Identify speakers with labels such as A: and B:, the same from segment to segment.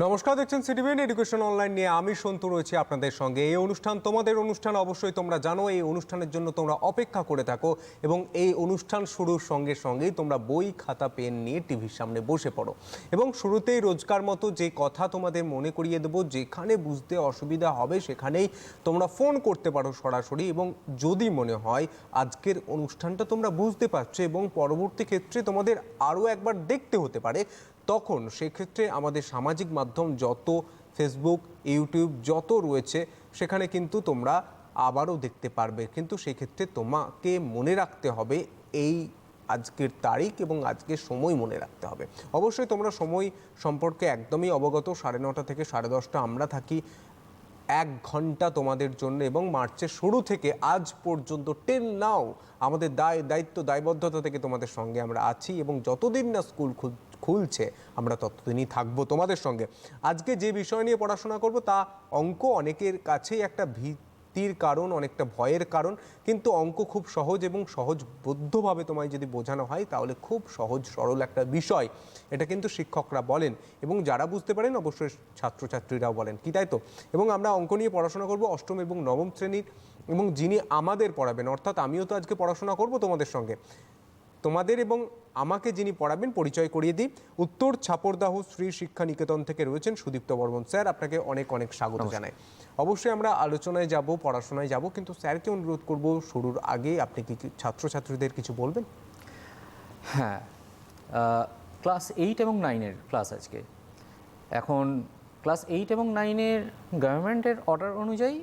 A: নমস্কার, দেখছেন CTVN education online নিয়ে আমি সন্তু রয়েছি আপনাদের সঙ্গে। এই অনুষ্ঠান তোমাদের অনুষ্ঠান, অবশ্যই তোমরা জানো এই অনুষ্ঠানের জন্য তোমরা অপেক্ষা করে থাকো এবং এই অনুষ্ঠান শুরুর সঙ্গে সঙ্গেই তোমরা বই খাতা পেন নিয়ে টিভির সামনে বসে পড়ো এবং শুরুতেই রোজকার মতো যে কথা তোমাদের মনে করিয়ে দেবো, যেখানে বুঝতে অসুবিধা হবে সেখানেই তোমরা ফোন করতে পারো সরাসরি, এবং যদি মনে হয় আজকের অনুষ্ঠানটা তোমরা বুঝতে পারছো এবং পরবর্তী ক্ষেত্রে তোমাদের আরও একবার দেখতে হতে পারে, তখন সেক্ষেত্রে আমাদের সামাজিক মাধ্যম যত ফেসবুক, ইউটিউব যত রয়েছে সেখানে কিন্তু তোমরা আবারও দেখতে পারবে। কিন্তু সেক্ষেত্রে তোমাকে মনে রাখতে হবে এই আজকের তারিখ এবং আজকের সময় মনে রাখতে হবে। অবশ্যই তোমরা সময় সম্পর্কে একদমই অবগত। 9:30 থেকে 10:30 আমরা থাকি 1 ঘন্টা তোমাদের জন্য, এবং মার্চের শুরু থেকে আজ পর্যন্ত টিল নাও আমাদের দায়বদ্ধতা থেকে তোমাদের সঙ্গে আমরা আছি, এবং যতদিন না স্কুল খুলছে আমরা ততদিনই থাকবো তোমাদের সঙ্গে। আজকে যে বিষয় নিয়ে পড়াশোনা করব তা অঙ্ক। অনেকের কাছেই একটা ভীতির কারণ, অনেকটা ভয়ের কারণ, কিন্তু অঙ্ক খুব সহজ এবং সহজবোধ্যভাবে তোমায় যদি বোঝানো হয় তাহলে খুব সহজ সরল একটা বিষয়। এটা কিন্তু শিক্ষকরা বলেন এবং যারা বুঝতে পারেন অবশ্যই ছাত্রছাত্রীরাও বলেন, কি তাই তো? এবং আমরা অঙ্ক নিয়ে পড়াশোনা করব 8ম এবং 9ম শ্রেণীর, এবং যিনি আমাদের পড়াবেন, অর্থাৎ আমিও তো আজকে পড়াশোনা করব তোমাদের সঙ্গে, তোমাদের এবং আমাকে যিনি পড়াবেন পরিচয় করিয়ে দিই। উত্তর ছাপরদাহ শ্রী শিক্ষা নিকেতন থেকে রয়েছেন সুদীপ্ত বর্মন স্যার। আপনাকে অনেক অনেক স্বাগত জানাই। অবশ্যই আমরা আলোচনায় যাব, পড়াশোনায় যাব, কিন্তু স্যারকে অনুরোধ করব শুরুর আগে আপনি কি ছাত্রছাত্রীদের কিছু বলবেন?
B: হ্যাঁ, ক্লাস 8 এবং 9-এর ক্লাস আজকে। এখন ক্লাস 8 এবং 9-এর গভর্নমেন্টের অর্ডার অনুযায়ী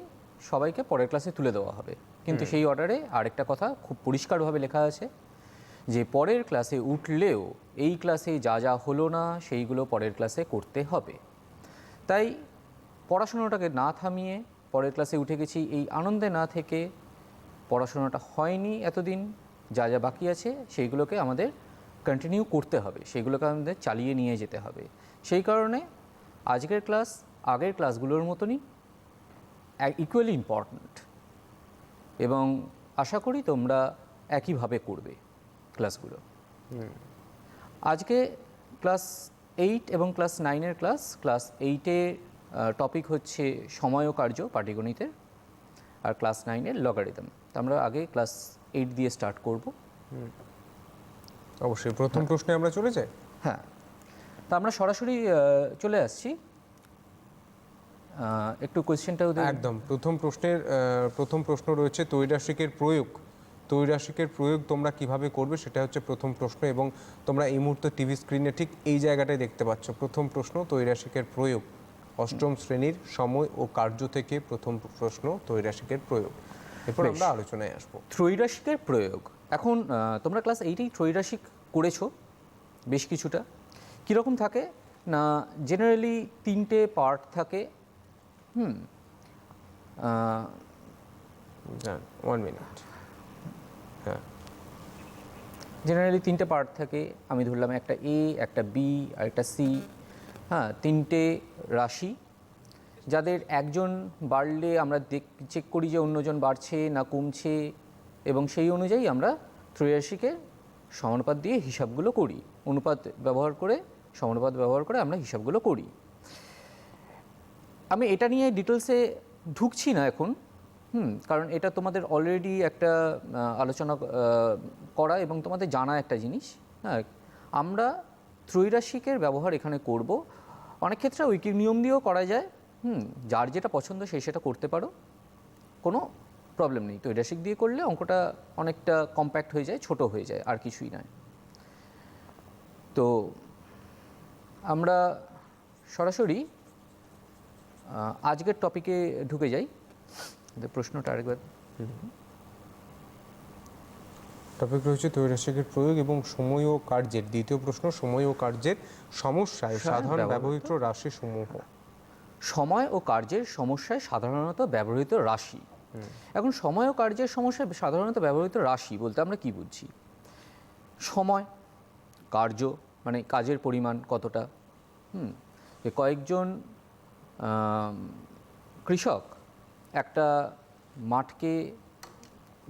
B: সবাইকে পরের ক্লাসে তুলে দেওয়া হবে, কিন্তু সেই অর্ডারে আরেকটা কথা খুব পরিষ্কারভাবে লেখা আছে যে পরের ক্লাসে উঠলেও এই ক্লাসে যা যা হলো না সেইগুলো পরের ক্লাসে করতে হবে। তাই পড়াশোনাটাকে না থামিয়ে পরের ক্লাসে উঠে গেছি এই আনন্দে না থেকে, পড়াশোনাটা হয়নি এতদিন, যা যা বাকি আছে সেইগুলোকে আমাদের কন্টিনিউ করতে হবে, সেইগুলোকে আমাদের চালিয়ে নিয়ে যেতে হবে। সেই কারণে আজকের ক্লাস আগের ক্লাসগুলোর মতনই ইকুয়ালি ইম্পর্ট্যান্ট, এবং আশা করি তোমরা একইভাবে করবে ক্লাসগুলো। আজকে ক্লাস 8 এবং ক্লাস 9-এর ক্লাস 8-এ টপিক হচ্ছে সময় ও কার্য পাটিগণিতের, আর ক্লাস 9-এর লগারিদম। তো আমরা আগে ক্লাস 8 দিয়ে স্টার্ট করব।
A: অবশ্যই প্রথম প্রশ্নে আমরা চলে যাই।
B: হ্যাঁ, তা আমরা সরাসরি চলে আসছি। একটু কোয়েশ্চেনটা
A: একদম প্রথম প্রশ্ন রয়েছে ত্রৈরাশিকের প্রয়োগ। ত্রৈরাশিকের প্রয়োগ তোমরা কিভাবে করবে সেটা হচ্ছে প্রথম প্রশ্ন, এবং তোমরা এই মুহূর্তে টিভি স্ক্রিনে ঠিক এই জায়গাটায় দেখতে পাচ্ছ। প্রথম প্রশ্ন ত্রৈরাশিকের প্রয়োগ, 8ম শ্রেণীর সময় ও কার্য থেকে প্রথম প্রশ্ন ত্রৈরাশিকের প্রয়োগ। এরপর আমরা আলোচনায় আসবো।
B: ত্রৈরাশিকের প্রয়োগ। এখন তোমরা ক্লাস 8-এই ত্রৈরাশিক করেছো বেশ কিছুটা। কীরকম থাকে না, জেনারেলি 3টে পার্ট থাকে।
A: 1 মিনিট। হ্যাঁ,
B: জেনারেলি 3টে পার্ট থাকে। আমি ধরলাম একটা এ, একটা বি আর একটা সি। হ্যাঁ, 3টে রাশি, যাদের একজন বাড়লে আমরা চেক করি যে অন্যজন বাড়ছে না কমছে, এবং সেই অনুযায়ী আমরা ত্রৈরাশিকের সমানুপাত দিয়ে হিসাবগুলো করি। সমানুপাত ব্যবহার করে আমরা হিসাবগুলো করি। আমি এটা নিয়ে ডিটেলসে ঢুকছি না এখন, কারণ এটা তোমাদের অলরেডি একটা আলোচনা করা এবং তোমাদের জানা একটা জিনিস। হ্যাঁ, আমরা ত্রৈরাশিকের ব্যবহার এখানে করব। অনেক ক্ষেত্রে ঐকিক নিয়ম দিয়েও করা যায়। যার যেটা পছন্দ সে সেটা করতে পারো, কোনো প্রবলেম নেই। ত্রৈরাশিক দিয়ে করলে অঙ্কটা অনেকটা কম্প্যাক্ট হয়ে যায়, ছোট হয়ে যায়, আর কিছুই নয়। তো আমরা সরাসরি আজকের টপিকে ঢুকে যাই। প্রশ্নটা আরেকবার।
A: টপিক রয়েছে ত্রৈরাশিকের প্রয়োগ এবং সময় ও কার্যের। দ্বিতীয় প্রশ্ন, সময় ও কার্যের সমস্যায় সাধারণ ব্যবহৃত রাশি সমূহ।
B: সময় ও কার্যের সমস্যায় সাধারণত ব্যবহৃত রাশি। এখন সময় ও কার্যের সমস্যায় সাধারণত ব্যবহৃত রাশি বলতে আমরা কি বুঝছি? সময়, কার্য মানে কাজের পরিমাণ কতটা। কয়েকজন কৃষক একটা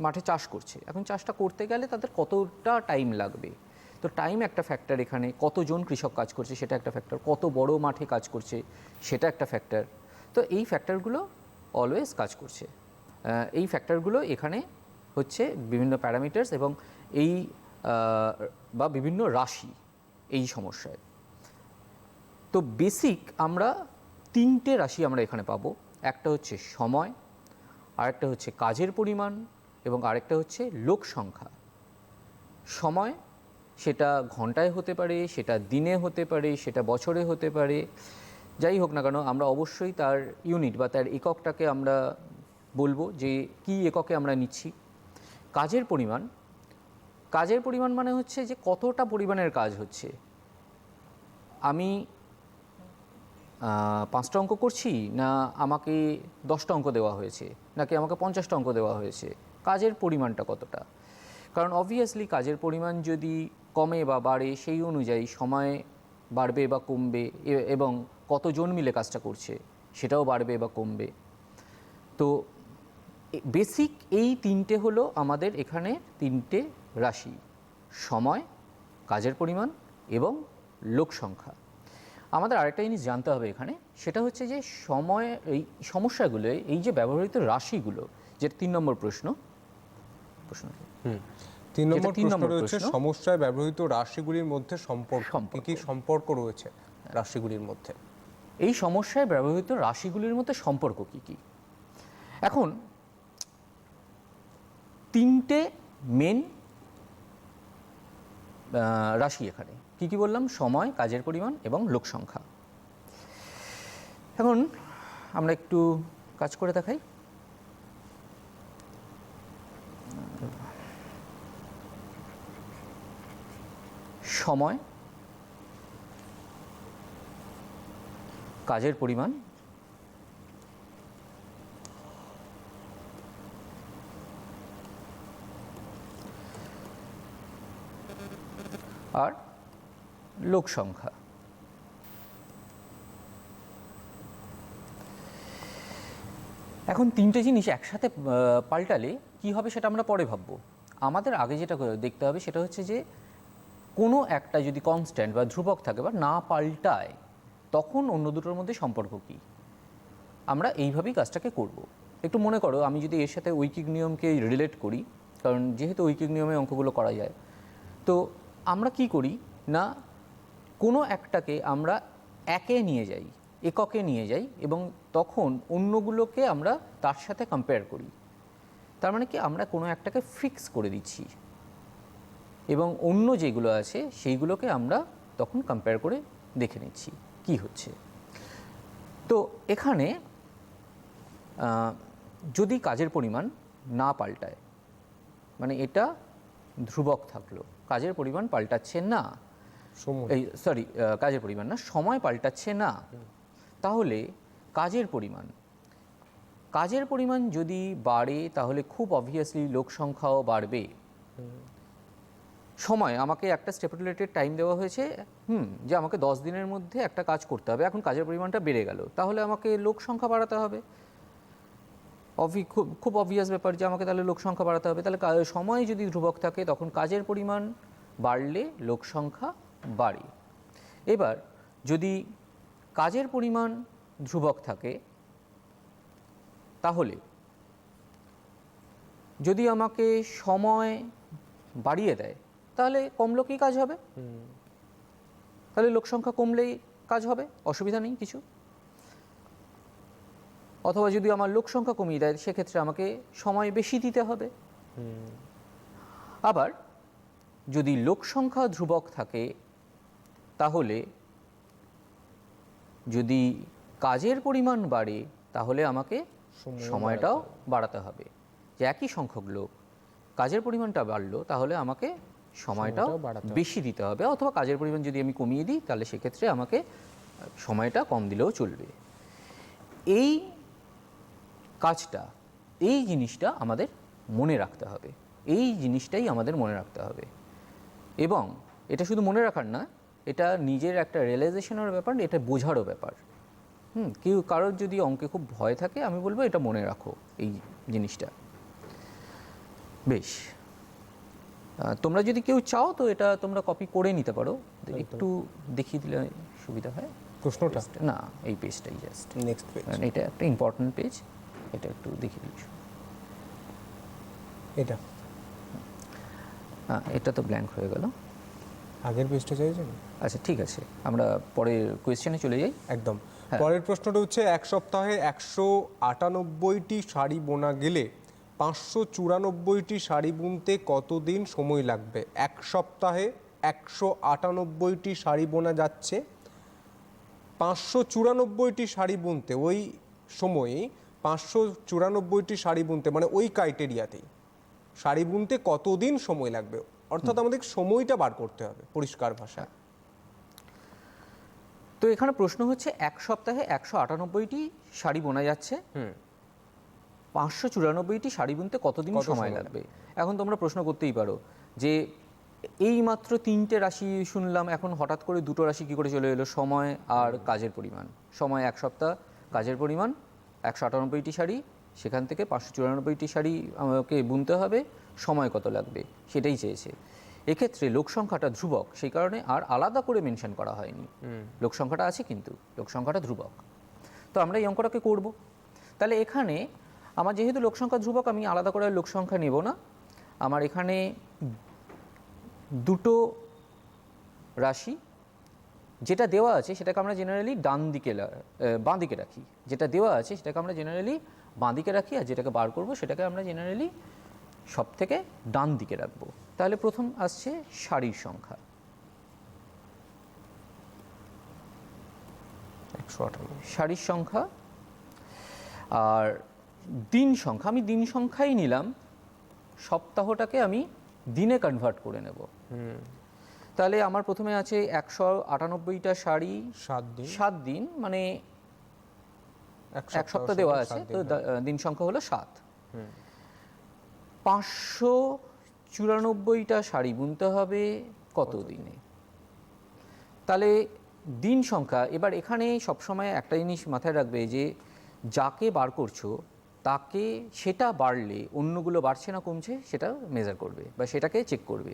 B: মাঠে চাষ করছে। এখন চাষটা করতে গেলে তাদের কতটা টাইম লাগবে, তো তো টাইম একটা ফ্যাক্টর, এখানে কতজন কৃষক কাজ করছে সেটা একটা ফ্যাক্টর, কত বড় মাঠে কাজ করছে সেটা একটা ফ্যাক্টর। তো এই ফ্যাক্টরগুলো অলওয়েজ কাজ করছে। এই ফ্যাক্টরগুলো এখানে হচ্ছে বিভিন্ন প্যারামিটার্স এবং এই বা বিভিন্ন রাশি এই সমস্যায়। তো বেসিক আমরা তিনটে রাশি আমরা এখানে পাবো। একটা হচ্ছে সময়, আরেকটা হচ্ছে কাজের পরিমাণ এবং আরেকটা হচ্ছে লোক সংখ্যা। সময় সেটা ঘন্টায় হতে পারে, সেটা দিনে হতে পারে, সেটা বছরে হতে পারে, যাই হোক না কেন আমরা অবশ্যই তার ইউনিট বা তার এককটাকে আমরা বলবো যে কি এককে আমরা নিচ্ছি। কাজের পরিমাণ, কাজের পরিমাণ মানে হচ্ছে যে কতটা পরিমাণের কাজ হচ্ছে। আমি 5টা অঙ্ক করছি, না আমাকে 10টা অঙ্ক দেওয়া হয়েছে, নাকি আমাকে 50টা অঙ্ক দেওয়া হয়েছে, কাজের পরিমাণটা কতটা। কারণ অবভিয়াসলি কাজের পরিমাণ যদি কমে বা বাড়ে সেই অনুযায়ী সময় বাড়বে বা কমবে এবং কতজন মিলে কাজটা করছে সেটাও বাড়বে বা কমবে। তো বেসিক এই তিনটে হলো আমাদের এখানে তিনটে রাশি: সময়, কাজের পরিমাণ এবং লোক সংখ্যা। আমাদের আরেকটা জিনিস জানতে হবে এখানে, সেটা হচ্ছে যে সময় এই সমস্যাগুলো, এই যে ব্যবহৃত রাশিগুলো, যেটা 3 নম্বর প্রশ্ন।
A: 3 নম্বর
B: তিন
A: প্রশ্ন
B: নম্বর
A: রয়েছে,
B: প্রশ্ন।
A: সমস্যায় ব্যবহৃত রাশিগুলির মধ্যে সম্পর্ক, কি
B: সম্পর্ক।
A: কি সম্পর্ক রয়েছে রাশিগুলির মধ্যে?
B: এই সমস্যায় ব্যবহৃত রাশিগুলির মধ্যে সম্পর্ক কি কি? এখন তিনটে মেন রাশি এখানে কি কি বললাম: সময়, কাজের পরিমাণ এবং লোক সংখ্যা। এখন আমরা একটু কাজ করে দেখাই। সময়, কাজের পরিমাণ আর লোক সংখ্যা। এখন তিনটে জিনিস একসাথে পাল্টালে কি হবে সেটা আমরা পরে ভাববো। আমাদের আগে যেটা দেখতে হবে সেটা হচ্ছে যে কোনো একটা যদি কনস্ট্যান্ট বা ধ্রুবক থাকে বা না পাল্টায়, তখন অন্য দুটোর মধ্যে সম্পর্ক কী, আমরা এইভাবেই কাজটাকে করব। একটু মনে করো, আমি যদি এর সাথে ঐকিক নিয়মকে রিলেট করি, কারণ যেহেতু ঐকিক নিয়মে অঙ্কগুলো করা যায়, তো আমরা কি করি না, কোনো একটাকে আমরা একে নিয়ে যাই, এককে নিয়ে যাই এবং তখন অন্যগুলোকে আমরা তার সাথে কম্পেয়ার করি। তার মানে কি, আমরা কোনো একটাকে ফিক্স করে দিচ্ছি এবং অন্য যেগুলো আছে সেইগুলোকে আমরা তখন কম্পেয়ার করে দেখে নিচ্ছি কি হচ্ছে। তো এখানে যদি কাজের পরিমাণ না পাল্টায়, মানে এটা ধ্রুবক থাকলো, কাজের পরিমাণ পাল্টাচ্ছে না, এই সরি কাজের পরিমাণ না, সময় পাল্টাচ্ছে না, তাহলে কাজের পরিমাণ যদি বাড়ে তাহলে খুব অবভিয়াসলি লোক সংখ্যাও বাড়বে। সময়, আমাকে একটা স্টেপুলেটেড টাইম দেওয়া হয়েছে, যে আমাকে 10 দিনের মধ্যে একটা কাজ করতে হবে, এখন কাজের পরিমাণটা বেড়ে গেল, তাহলে আমাকে লোক সংখ্যা বাড়াতে হবে। খুব অবভিয়াস ব্যাপার যে আমাকে তাহলে লোক সংখ্যা বাড়াতে হবে। তাহলে সময় যদি ধ্রুবক থাকে তখন কাজের পরিমাণ বাড়লে লোক সংখ্যা বাড়ে। এবার যদি কাজের পরিমাণ ধ্রুবক থাকে, তাহলে যদি আমাকে সময় বাড়িয়ে দেয় তাহলে কম লোকেই কাজ হবে, তাহলে লোক সংখ্যা কমলেই কাজ হবে, অসুবিধা নেই কিছু। অথবা যদি আমার লোক সংখ্যা কমিয়ে দেয় সেক্ষেত্রে আমাকে সময় বেশি দিতে হবে। আবার যদি লোক সংখ্যা ধ্রুবক থাকে, তাহলে যদি কাজের পরিমাণ বাড়ে তাহলে আমাকে সময়টাও বাড়াতে হবে। যে একই সংখ্যক লোক, কাজের পরিমাণটা বাড়লো তাহলে আমাকে সময়টাও বেশি দিতে হবে, অথবা কাজের পরিমাণ যদি আমি কমিয়ে দিই তাহলে সেক্ষেত্রে আমাকে সময়টা কম দিলেও চলবে। এই কাজটা, এই জিনিসটা আমাদের মনে রাখতে হবে, এই জিনিসটাই আমাদের মনে রাখতে হবে। এবং এটা শুধু মনে রাখার না, এটা নিজের একটা রিয়েলাইজেশনের ব্যাপার, এটা বোঝারও ব্যাপার। কারোর যদি অঙ্কে খুব ভয় থাকে, আমি বলবো এটা মনে রাখো এই জিনিসটা। বেশ, তোমরা যদি কেউ চাও তো এটা তোমরা কপি করে নিতে পারো, একটু দেখিয়ে দিলে সুবিধা হয়।
A: প্রশ্নটা
B: না, এই পেজটাই জাস্ট,
A: নেক্সট পেজ,
B: এটা একটা ইম্পর্টেন্ট পেজ, এটা একটু দেখিয়ে দিচ্ছি।
A: এটা
B: এটা তো ব্ল্যাঙ্ক হয়ে গেল।
A: আগের পেজটা চাইছেন?
B: আচ্ছা ঠিক আছে, আমরা পরের কোয়েশ্চেনে চলে যাই।
A: একদম।
B: হ্যাঁ।
A: পরের প্রশ্নটা হচ্ছে, এক সপ্তাহে 198টি শাড়ি বোনা গেলে 594টি শাড়ি বুনতে কতদিন সময় লাগবে? এক সপ্তাহে 198টি শাড়ি বোনা যাচ্ছে, 594টি শাড়ি বুনতে, ওই সময়ে 594টি শাড়ি বুনতে, মানে ওই ক্রাইটেরিয়াতেই শাড়ি বুনতে কতদিন সময় লাগবে? অর্থাৎ আমাদের সময়টা বার করতে হবে পরিষ্কার ভাষায়।
B: তো এখানে প্রশ্ন হচ্ছে এক সপ্তাহে 198টি শাড়ি বোনা যাচ্ছে, 594টি শাড়ি বুনতে কতদিন
A: কত
B: সময়
A: সময়
B: লাগবে? এখন তোমরা প্রশ্ন করতেই পারো যে এই মাত্র 3টে রাশি শুনলাম, এখন হঠাৎ করে 2টো রাশি কী করে চলে এলো? সময় আর কাজের পরিমাণ। সময় 1 সপ্তাহ, কাজের পরিমাণ 198টি শাড়ি, সেখান থেকে 594টি শাড়ি আমাকে বুনতে হবে, সময় কত লাগবে সেটাই চেয়েছে। এক্ষেত্রে লোক সংখ্যাটা ধ্রুবক, সেই কারণে আর আলাদা করে মেনশন করা হয়নি। লোক সংখ্যাটা আছে কিন্তু লোক সংখ্যাটা ধ্রুবক, তো আমরা এই অঙ্কটাকে করব। তাহলে এখানে আমার যেহেতু লোক সংখ্যা ধ্রুবক, আমি আলাদা করে লোক সংখ্যা নেব না। আমার এখানে 2টো রাশি যেটা দেওয়া আছে সেটাকে আমরা জেনারেলি বাঁ দিকে রাখি, যেটা দেওয়া আছে সেটাকে আমরা জেনারেলি বাঁ দিকে রাখি, আর যেটাকে বার করব সেটাকে আমরা জেনারেলি সব থেকে ডান দিকে রাখবো। তাহলে প্রথম আসছে শাড়ির সংখ্যা
A: 198।
B: শাড়ির সংখ্যা, আর দিন সংখ্যা আমি দিন সংখ্যাই নিলাম, সপ্তাহটাকে আমি দিনে কনভার্ট করে নেব। তাহলে আমার প্রথমে আছে 198টা শাড়ি 7 দিন, মানে এক সপ্তাহ দেওয়া আছে, তো দিন সংখ্যা হলো 7। 594টা শাড়ি বুনতে হবে কত দিনে? তাহলে দিন সংখ্যা, এবার এখানে সবসময় একটা জিনিস মাথায় রাখবে যে যাকে বার করছো তাকে সেটা বাড়লে অন্যগুলো বাড়ছে না কমছে সেটা মেজার করবে বা সেটাকে চেক করবে।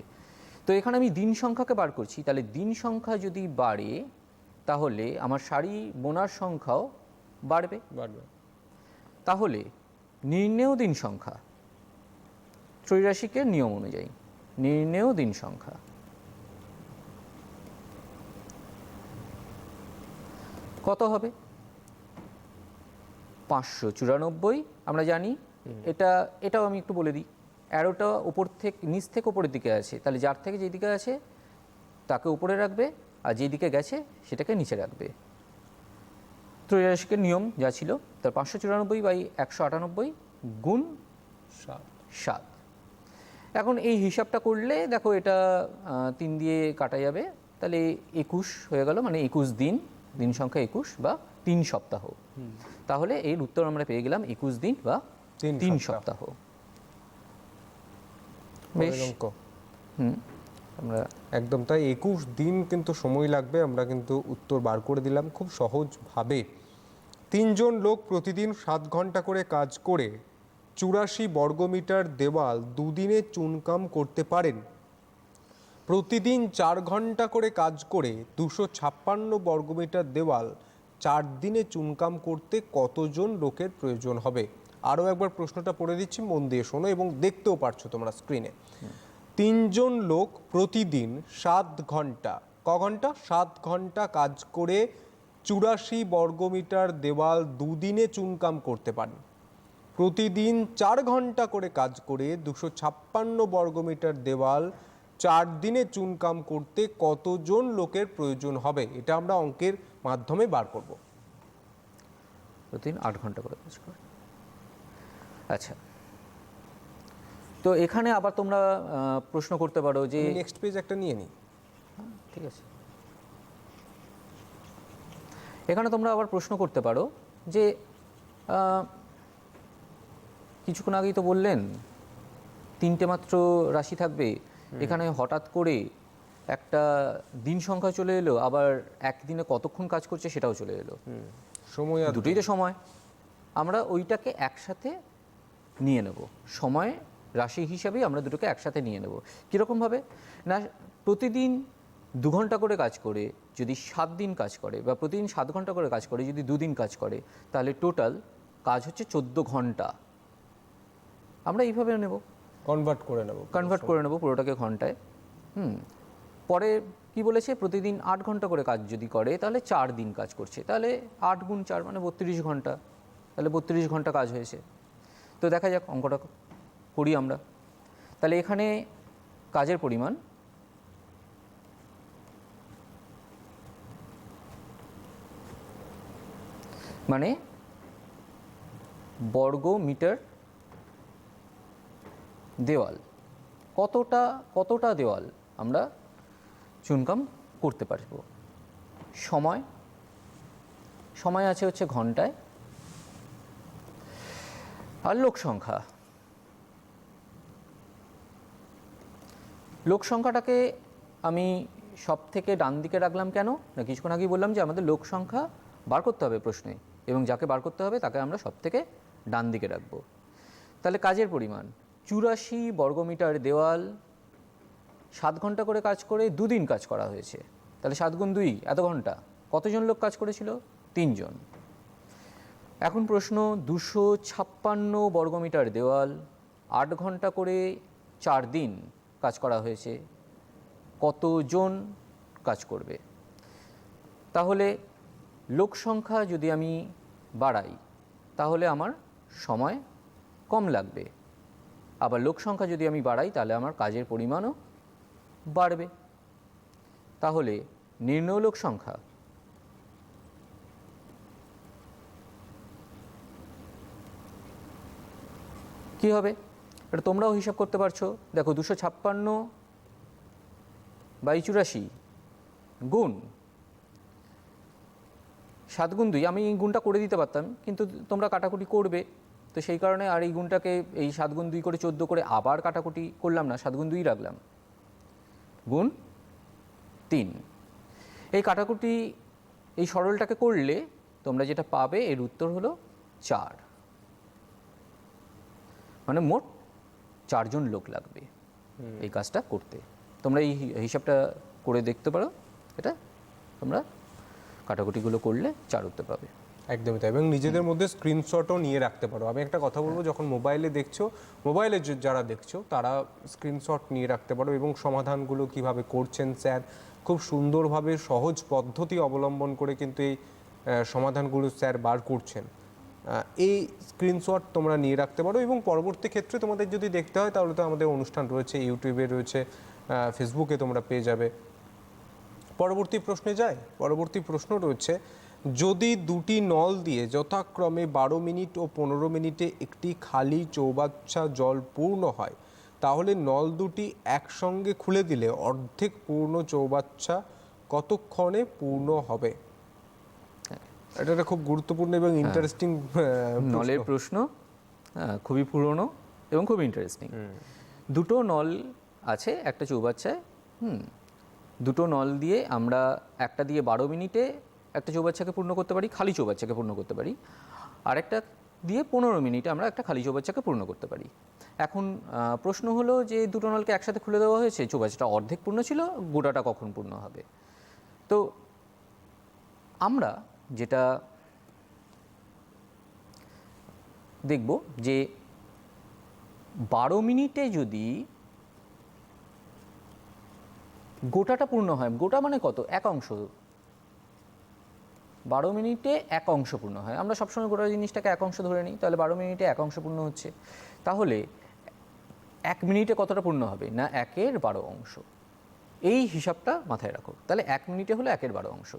B: তো এখানে আমি দিন সংখ্যাকে বার করছি, তাহলে দিন সংখ্যা যদি বাড়ে তাহলে আমার শাড়ি বোনার সংখ্যাও বাড়বে। তাহলে নির্ণেয় দিন সংখ্যা ত্রৈরাশিকের নিয়ম অনুযায়ী, নির্ণেয় দিন সংখ্যা কত হবে? 594 আমরা জানি। এটাও আমি একটু বলে দিই, অ্যারোটা উপর থেকে নিচ থেকে উপরের দিকে আছে, তাহলে যার থেকে যেদিকে আছে তাকে উপরে রাখবে, আর যেদিকে গেছে সেটাকে নিচে রাখবে। ত্রৈরাশিকের নিয়ম যা ছিল, তার 594/198 গুণ 7। এখন এই হিসাবটা করলে দেখো এটা 3 দিয়ে কাটা যাবে, তাহলে 21 হয়ে গেল, মানে 21 দিন, দিন সংখ্যা 21 বা 3 সপ্তাহ। তাহলে এর উত্তর আমরা পেয়ে গেলাম 21 দিন বা 3 সপ্তাহ। বেশ,
A: আমরা একদম তাই, 21 দিন কিন্তু সময় লাগবে। আমরা কিন্তু উত্তর বার করে দিলাম খুব সহজভাবে। 3 জন লোক প্রতিদিন 7 ঘন্টা করে কাজ করে 84 বর্গমিটার দেওয়াল 2 দিনে চুনকাম করতে পারেন। প্রতিদিন 4 ঘন্টা করে কাজ করে 256 বর্গমিটার দেওয়াল 4 দিনে চুনকাম করতে কতজন লোকের প্রয়োজন হবে? আরও একবার প্রশ্নটা পড়ে দিচ্ছি, মন দিয়ে শোনো এবং দেখতেও পারছো তোমরা স্ক্রিনে। 3 জন লোক প্রতিদিন 7 ঘন্টা, ক ঘন্টা? 7 ঘন্টা কাজ করে 84 বর্গমিটার দেওয়াল 2 দিনে চুনকাম করতে পারেন। প্রতিদিন 4 ঘন্টা করে কাজ করে 256 বর্গমিটার দেওয়াল 4 দিনে চুনকাম করতে কতজন লোকের প্রয়োজন হবে? এটা আমরা অঙ্কের মাধ্যমে বার করব।
B: প্রতিদিন 8 ঘন্টা করে কাজ করে। আচ্ছা, তো এখানে আবার তোমরা প্রশ্ন করতে পারো যে
A: নেক্সট পেজ একটা নিয়ে নিই।
B: ঠিক আছে, এখানে তোমরা আবার প্রশ্ন করতে পারো যে কিছুক্ষণ আগেই তো বললেন 3টে মাত্র রাশি থাকবে, এখানে হঠাৎ করে একটা দিন সংখ্যা চলে এলো, আবার একদিনে কতক্ষণ কাজ করছে সেটাও চলে এলো।
A: সময় আর
B: দুটোই তো সময়, আমরা ওইটাকে একসাথে নিয়ে নেব। সময় রাশি হিসাবেই আমরা দুটোকে একসাথে নিয়ে নেব। কীরকমভাবে না, প্রতিদিন 2 ঘন্টা করে কাজ করে যদি 7 দিন কাজ করে, বা প্রতিদিন 7 ঘন্টা করে কাজ করে যদি 2 দিন কাজ করে, তাহলে টোটাল কাজ হচ্ছে 14 ঘন্টা। আমরা এইভাবে নেব, কনভার্ট করে নেব পুরোটাকে ঘন্টায়। পরে কি বলেছে, প্রতিদিন 8 ঘন্টা করে কাজ যদি করে তাহলে 4 দিন কাজ করছে, তাহলে 8 গুণ 4 মানে 32 ঘন্টা, তাহলে 32 ঘন্টা কাজ হয়েছে। তো দেখা যাক, অঙ্কটা করি আমরা। তাহলে এখানে কাজের পরিমাণ মানে বর্গ মিটার দেওয়াল, কতটা দেওয়াল আমরা চুনকাম করতে পারবো। সময় আছে হচ্ছে ঘন্টায়, আর লোক সংখ্যাটাকে আমি সব থেকে ডান দিকে রাখলাম কেন না, কিছুক্ষণ আগেই বললাম যে আমাদের লোক সংখ্যা বার করতে হবে প্রশ্নে, এবং যাকে বার করতে হবে তাকে আমরা সব থেকে ডান দিকে রাখবো। তাহলে কাজের পরিমাণ 84 বর্গমিটার দেওয়াল, 7 ঘন্টা করে কাজ করে 2 দিন কাজ করা হয়েছে, তাহলে 7 গুণ 2 এত ঘন্টা। কতজন লোক কাজ করেছিল? 3 জন। এখন প্রশ্ন, 256 বর্গমিটার দেওয়াল, 8 ঘন্টা করে 4 দিন কাজ করা হয়েছে, কতজন কাজ করবে? তাহলে লোক সংখ্যা যদি আমি বাড়াই তাহলে আমার সময় কম লাগবে, আবার লোক সংখ্যা যদি আমি বাড়াই তাহলে আমার কাজের পরিমাণও বাড়বে। তাহলে নির্ণয় লোক সংখ্যা কি হবে? এটা তোমরাও হিসাব করতে পারছো। দেখো, 256 বাই 84 গুণ 7 গুণ 2, আমি এই গুণটা করে দিতে পারতাম, কিন্তু তোমরা কাটাকুটি করবে, তো সেই কারণে আর এই গুণটাকে এই 7 গুণ 2 করে 14 করে আবার কাটাকুটি করলাম না, 7 গুণ 2 রাখলাম, গুণ 3। এই কাটাকুটি এই সরলটাকে করলে তোমরা যেটা পাবে এর উত্তর হলো 4, মানে মোট 4 জন লোক লাগবে এই কাজটা করতে। তোমরা এই হিসাবটা করে দেখতে পারো, এটা তোমরা কাটাকুটিগুলো করলে 4 উত্তর পাবে।
A: একদমই তাই, এবং নিজেদের মধ্যে স্ক্রিনশটও নিয়ে রাখতে পারো। আমি একটা কথা বলবো, যখন মোবাইলে যারা দেখছো তারা স্ক্রিনশট নিয়ে রাখতে পারো, এবং সমাধানগুলো কিভাবে করছেন স্যার খুব সুন্দরভাবে সহজ পদ্ধতি অবলম্বন করে কিন্তু এই সমাধানগুলো স্যার বার করছেন। এই স্ক্রিনশট তোমরা নিয়ে রাখতে পারো, এবং পরবর্তী ক্ষেত্রে তোমাদের যদি দেখতে হয় তাহলে তো আমাদের অনুষ্ঠান রয়েছে, ইউটিউবে রয়েছে, ফেসবুকে তোমরা পেয়ে যাবে। পরবর্তী প্রশ্নে যাই। পরবর্তী প্রশ্ন রয়েছে, যদি দুটি নল দিয়ে যথাক্রমে 12 মিনিট ও 15 মিনিটে একটি খালি চৌবাচ্চা জল পূর্ণ হয়, তাহলে নল দুটি একসঙ্গে খুলে দিলে অর্ধেক পূর্ণ চৌবাচ্চা কতক্ষণে পূর্ণ হবে? এটা একটা খুব গুরুত্বপূর্ণ এবং ইন্টারেস্টিং
B: নলের প্রশ্ন, খুবই পুরনো এবং খুব ইন্টারেস্টিং। দুটো নল আছে একটা চৌবাচ্চায়, দুটো নল দিয়ে আমরা একটা দিয়ে 12 মিনিটে একটা চৌবাচ্চাকে পূর্ণ করতে পারি, খালি চৌবাচ্চাকে পূর্ণ করতে পারি, আর একটা দিয়ে 15 মিনিটে আমরা একটা খালি চৌবাচ্চাকে পূর্ণ করতে পারি। এখন প্রশ্ন হলো যে দুটো নলকে একসাথে খুলে দেওয়া হয়েছে, চৌবাচ্চাটা অর্ধেক পূর্ণ ছিল, গোটাটা কখন পূর্ণ হবে? তো আমরা যেটা দেখব যে 12 মিনিটে যদি গোটাটা পূর্ণ হয়, গোটা মানে কত? 1 অংশ। 12 মিনিটে 1 অংশ পূর্ণ হয়, আমরা সবসময় গোটা জিনিসটাকে 1 অংশ ধরে নিই, তাহলে 12 মিনিটে 1 অংশ পূর্ণ হচ্ছে। তাহলে 1 মিনিটে কতটা পূর্ণ হবে? না 1/12 অংশ। এই হিসাবটা মাথায় রাখো। তাহলে 1 মিনিটে হলো 1/12 অংশ।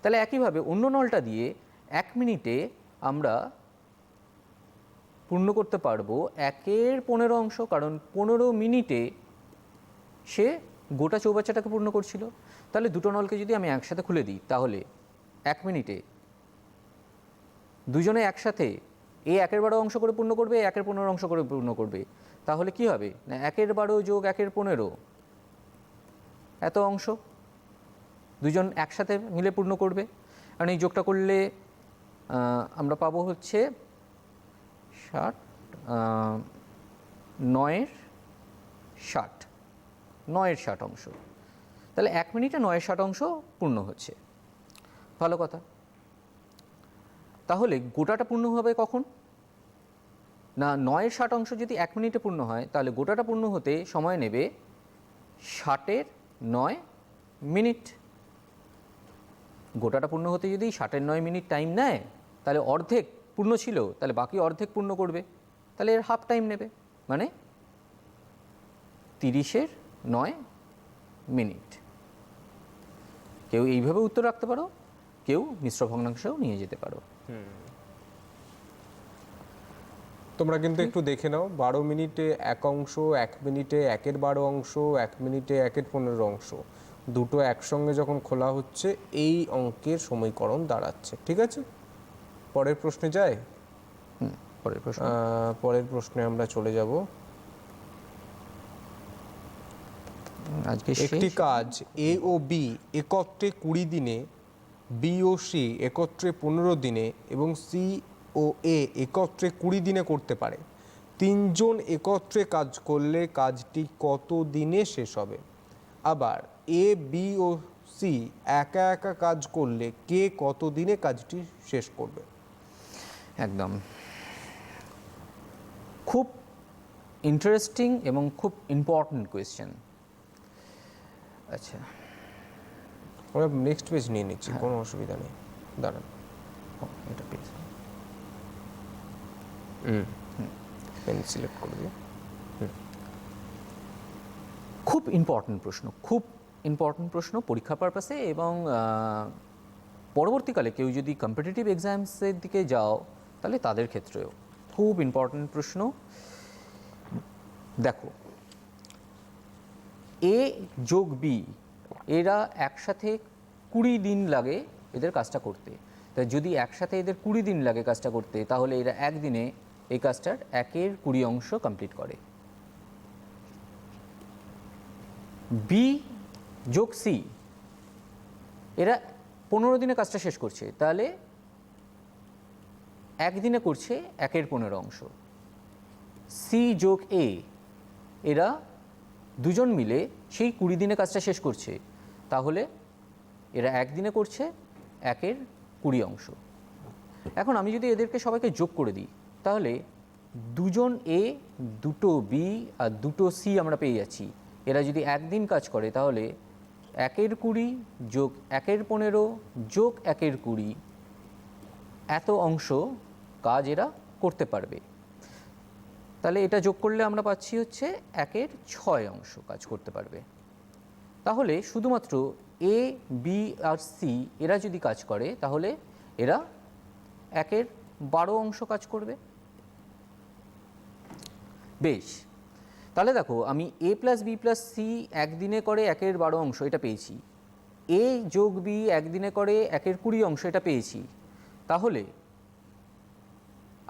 B: তাহলে একইভাবে অন্য নলটা দিয়ে 1 মিনিটে আমরা পূর্ণ করতে পারবো 1/15 অংশ, কারণ 15 মিনিটে সে গোটা চৌবাচ্চাটাকে পূর্ণ করছিল। তাহলে দুটো নলকে যদি আমি একসাথে খুলে দিই তাহলে 1 মিনিটে দুজনে একসাথে এ 1/12 অংশ করে পূর্ণ করবে, 1/15 অংশ করে পূর্ণ করবে। তাহলে কি হবে? না 1/12 যোগ 1/15 এত অংশ দুজন একসাথে মিলে পূর্ণ করবে। কারণ এই যোগটা করলে আমরা পাবো হচ্ছে 60, 9/60, 9/60 অংশ। তাহলে 1 মিনিটে 9/60 অংশ পূর্ণ হচ্ছে। ভালো কথা। তাহলে গোটাটা পূর্ণ হবে কখন? না, 9/60 অংশ যদি 1 মিনিটে পূর্ণ হয় তাহলে গোটাটা পূর্ণ হতে সময় নেবে 60/9 মিনিট। গোটাটা পূর্ণ হতে যদি 60/9 মিনিট টাইম নেয় তাহলে অর্ধেক পূর্ণ ছিল, তাহলে বাকি অর্ধেক পূর্ণ করবে, তাহলে এর হাফ টাইম নেবে, মানে 30/9 মিনিট। কেউ এইভাবে উত্তর রাখতে পারো, কেউ মিশ্র ভগ্নাংশেও নিয়ে যেতে পারো।
A: তোমরা কিন্তু একটু দেখে নাও, 12 মিনিটে 1 অংশ, 1 মিনিটে 1/12 অংশ, 1 মিনিটে 1/15 অংশ, দুটো একসঙ্গে যখন খোলা হচ্ছে এই অঙ্কের সমীকরণ দাঁড়াচ্ছে। ঠিক আছে, পরের প্রশ্নে যাই।
B: পরের প্রশ্ন।
A: পরের প্রশ্নে আমরা চলে যাব।
B: আজকে
A: একটি কাজ এ ও বি একত্রে 20 দিনে, বি ও সি একত্রে 15 দিনে এবং সি ও এ একত্রে 20 দিনে করতে পারে। তিনজন একত্রে কাজ করলে কাজটি কত দিনে শেষ হবে? আবার এ বি ও সি একা একা কাজ করলে কে কত দিনে কাজটি শেষ করবে?
B: একদম খুব ইন্টারেস্টিং এবং খুব ইম্পর্ট্যান্ট কোয়েশ্চেন। আচ্ছা,
A: আমরা নেক্সট পেজ নিয়ে নিচ্ছি, কোনো অসুবিধা নেই, দাঁড়ান।
B: এটা পেজ
A: পেন সিলেক্ট করে দিই।
B: খুব ইম্পর্ট্যান্ট প্রশ্ন, খুব ইম্পর্ট্যান্ট প্রশ্ন পরীক্ষা পারপাসে, এবং পরবর্তীকালে কেউ যদি কম্পিটিটিভ এক্সামসের দিকে যাও তাহলে তাদের ক্ষেত্রেও খুব ইম্পর্ট্যান্ট প্রশ্ন। দেখো, এ যোগ বি এরা একসাথে 20 দিন লাগে এদের কাজটা করতে। তা যদি একসাথে এদের 20 দিন লাগে কাজটা করতে, তাহলে এরা একদিনে এই কাজটার 1/20 অংশ কমপ্লিট করে। বি যোগ সি এরা 15 দিনে কাজটা শেষ করছে, তাহলে একদিনে করছে 1/15 অংশ। সি যোগ এ এরা দুজন মিলে সেই 20 দিনে কাজটা শেষ করছে, তাহলে এরা একদিনে করছে 1/20 অংশ। এখন আমি যদি এদেরকে সবাইকে যোগ করে দিই তাহলে দুজন এ, দুটো বি আর দুটো সি আমরা পেয়ে যাচ্ছি। এরা যদি একদিন কাজ করে তাহলে 1/20 যোগ 1/15 যোগ 1/20 এত অংশ কাজ এরা করতে পারবে। তাহলে এটা যোগ করলে আমরা পাচ্ছি হচ্ছে 1/6 অংশ কাজ করতে পারবে। তাহলে শুধুমাত্র এ, বি আর সি এরা যদি কাজ করে তাহলে এরা 1/12 অংশ কাজ করবে। বেশ, তাহলে দেখো আমি এ প্লাস বি প্লাস সি একদিনে করে 1/12 অংশ এটা পেয়েছি, এ যোগ বি একদিনে করে 1/20 অংশ এটা পেয়েছি। তাহলে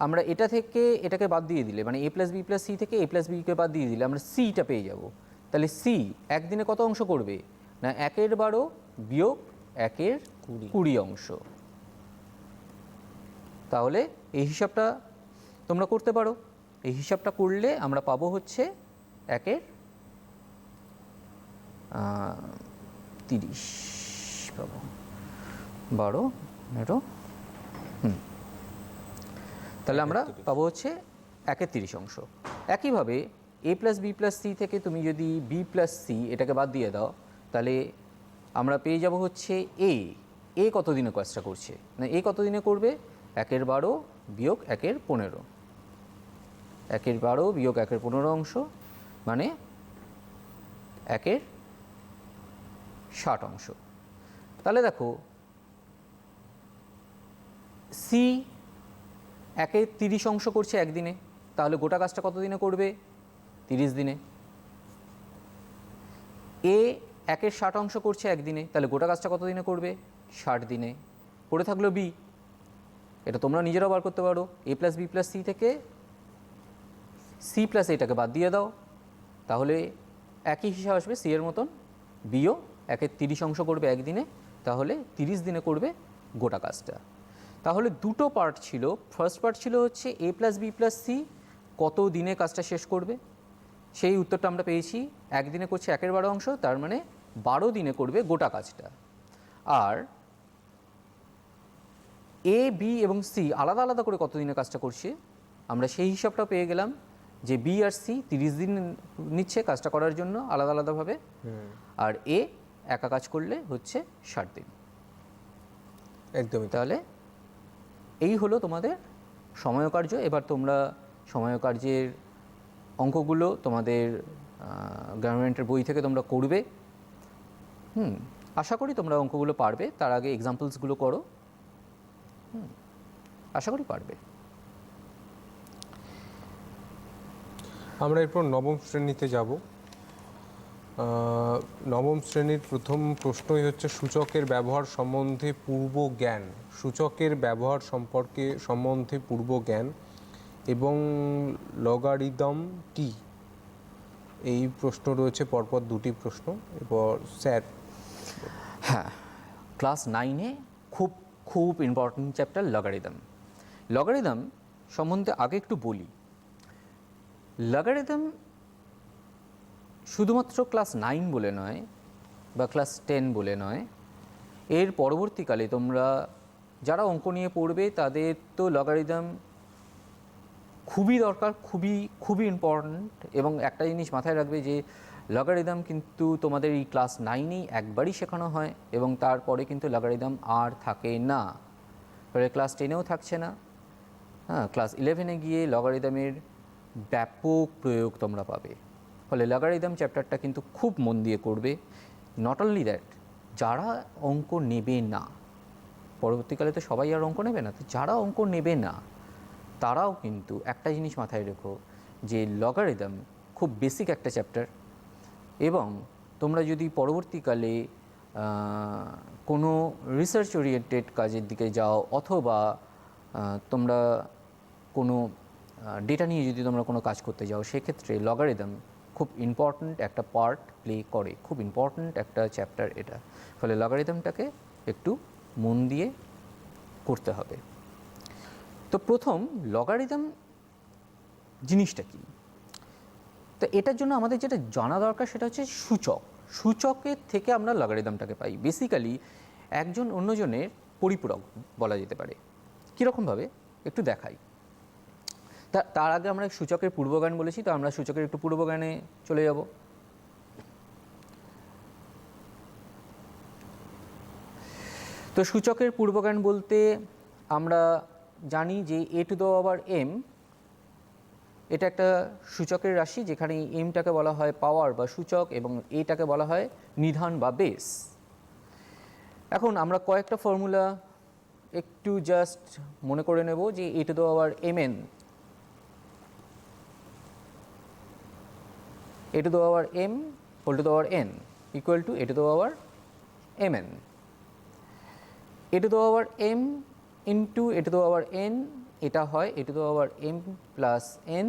B: আমরা এটা থেকে এটাকে বাদ দিয়ে দিলে, মানে এ প্লাস বি প্লাস সি থেকে এ প্লাস বিকে বাদ দিয়ে দিলে আমরা সিটা পেয়ে যাব। তাহলে সি একদিনে কত অংশ করবে? না 1/12 বিয়োগ 1/20 অংশ। তাহলে এই হিসাবটা তোমরা করতে পারো। এই হিসাবটা করলে আমরা পাবো হচ্ছে 1/30 পাবো, 12 তাহলে আমরা পাবো হচ্ছে 1/30 অংশ। একইভাবে এ প্লাস বি প্লাস সি থেকে তুমি যদি বি প্লাস সি এটাকে বাদ দিয়ে দাও তাহলে আমরা পেয়ে যাব হচ্ছে এ। এ কত দিনে কাজটা করছে? না, এ কত দিনে করবে? 1/12 বিয়োগ 1/15, 1/12 বিয়োগ 1/15 অংশ মানে 1/60 অংশ। তাহলে দেখো সি 1/30 অংশ করছে একদিনে, তাহলে গোটা কাজটা কত দিনে করবে? 30 দিনে। এ 1/60 অংশ করছে একদিনে, তাহলে গোটা কাজটা কত দিনে করবে? 60 দিনে। পড়ে থাকলো বি, এটা তোমরা নিজেরাও বার করতে পারো। এ প্লাস বি প্লাস সি থেকে সি প্লাস এটাকে বাদ দিয়ে দাও, তাহলে একই হিসাব আসবে সি এর মতন। বিও 1/30 অংশ করবে একদিনে, তাহলে 30 দিনে করবে গোটা কাজটা। তাহলে দুটো পার্ট ছিল। ফার্স্ট পার্ট ছিল হচ্ছে এ প্লাস বি প্লাস সি কত দিনে কাজটা শেষ করবে, সেই উত্তরটা আমরা পেয়েছি, একদিনে করছে 1/12 তার মানে 12 দিনে করবে গোটা কাজটা। আর এ, বি এবং সি আলাদা আলাদা করে কত দিনে কাজটা করছে আমরা সেই হিসাবটা পেয়ে গেলাম, যে বি আর সি 30 দিন নিচ্ছে কাজটা করার জন্য আলাদা আলাদাভাবে, আর এ একা কাজ করলে হচ্ছে 60 দিন।
A: একদমই তাই।
B: তাহলে এই হলো তোমাদের সময়কার্য। এবার তোমরা সময়কার্যের অঙ্কগুলো তোমাদের গভর্নমেন্টের বই থেকে তোমরা করবে। আশা করি তোমরা অঙ্কগুলো পারবে। তার আগে এক্সাম্পলসগুলো করো। আশা করি পারবে।
A: আমরা এরপর নবম শ্রেণীতে যাব। নবম শ্রেণীর প্রথম প্রশ্নই হচ্ছে সূচকের ব্যবহার সম্বন্ধে পূর্ব জ্ঞান। সূচকের ব্যবহার সম্বন্ধে পূর্ব জ্ঞান এবং লগারিদম কি, এই প্রশ্ন রয়েছে পরপর দুটি প্রশ্ন। এরপর স্যার,
B: হ্যাঁ, ক্লাস 9-এ খুব খুব ইম্পর্টেন্ট চ্যাপ্টার লগারিদম। লগারিদম সম্বন্ধে আগে একটু বলি। লগারিদম শুধুমাত্র ক্লাস 9 বলে নয় বা ক্লাস 10 বলে নয়, এর পরবর্তীকালে তোমরা যারা অঙ্ক নিয়ে পড়বে তাদের তো লগারিদম খুবই দরকার, খুবই খুবই ইম্পর্ট্যান্ট। এবং একটা জিনিস মাথায় রাখবে যে লগারিদম কিন্তু তোমাদের এই ক্লাস 9-এই একবারই শেখানো হয় এবং তারপরে কিন্তু লগারিদম আর থাকে না। পরে ক্লাস 10-এও থাকছে না। হ্যাঁ, ক্লাস 11-এ গিয়ে লগারিদমের ব্যাপক প্রয়োগ তোমরা পাবে। ফলে লগারিদম চ্যাপ্টারটা কিন্তু খুব মন দিয়ে করবে। নট অনলি দ্যাট, যারা অঙ্ক নেবে না, পরবর্তীকালে তো সবাই আর অঙ্ক নেবে না, তো যারা অঙ্ক নেবে না তারাও কিন্তু একটা জিনিস মাথায় রেখো যে লগারিদম খুব বেসিক একটা চ্যাপ্টার। এবং তোমরা যদি পরবর্তীকালে কোনো রিসার্চ ওরিয়েন্টেড কাজের দিকে যাও অথবা তোমরা কোনো ডেটা নিয়ে যদি তোমরা কোনো কাজ করতে যাও, সেক্ষেত্রে লগারিদম খুব ইম্পর্ট্যান্ট একটা পার্ট প্লে করে, খুব ইম্পর্ট্যান্ট একটা চ্যাপ্টার এটা। ফলে লগারিদমটাকে একটু মন দিয়ে করতে হবে। তো প্রথম লগারিদম জিনিসটা কি, তো এটার জন্য আমাদের যেটা জানা দরকার সেটা হচ্ছে সূচক। সূচকের থেকে আমরা লগারিদমটাকে পাই। বেসিক্যালি একজন অন্যজনের পরিপূরক বলা যেতে পারে। কীরকমভাবে একটু দেখাই। তার আগে আমরা সূচকের পূর্বজ্ঞান বলেছি, তো আমরা সূচকের একটু পূর্বজ্ঞানে চলে যাব। তো সূচকের পূর্বজ্ঞান বলতে আমরা জানি যে a⁴m এটা একটা সূচকের রাশি, যেখানে এমটাকে বলা হয় পাওয়ার বা সূচক এবং এটাকে বলা হয় নিধান বা বেস। এখন আমরা কয়েকটা ফর্মুলা একটু জাস্ট মনে করে নেব যে a⁴mn, a⁴m n equal to a⁴mn, a⁴m into a⁴n এটা হয় a⁴m plus n,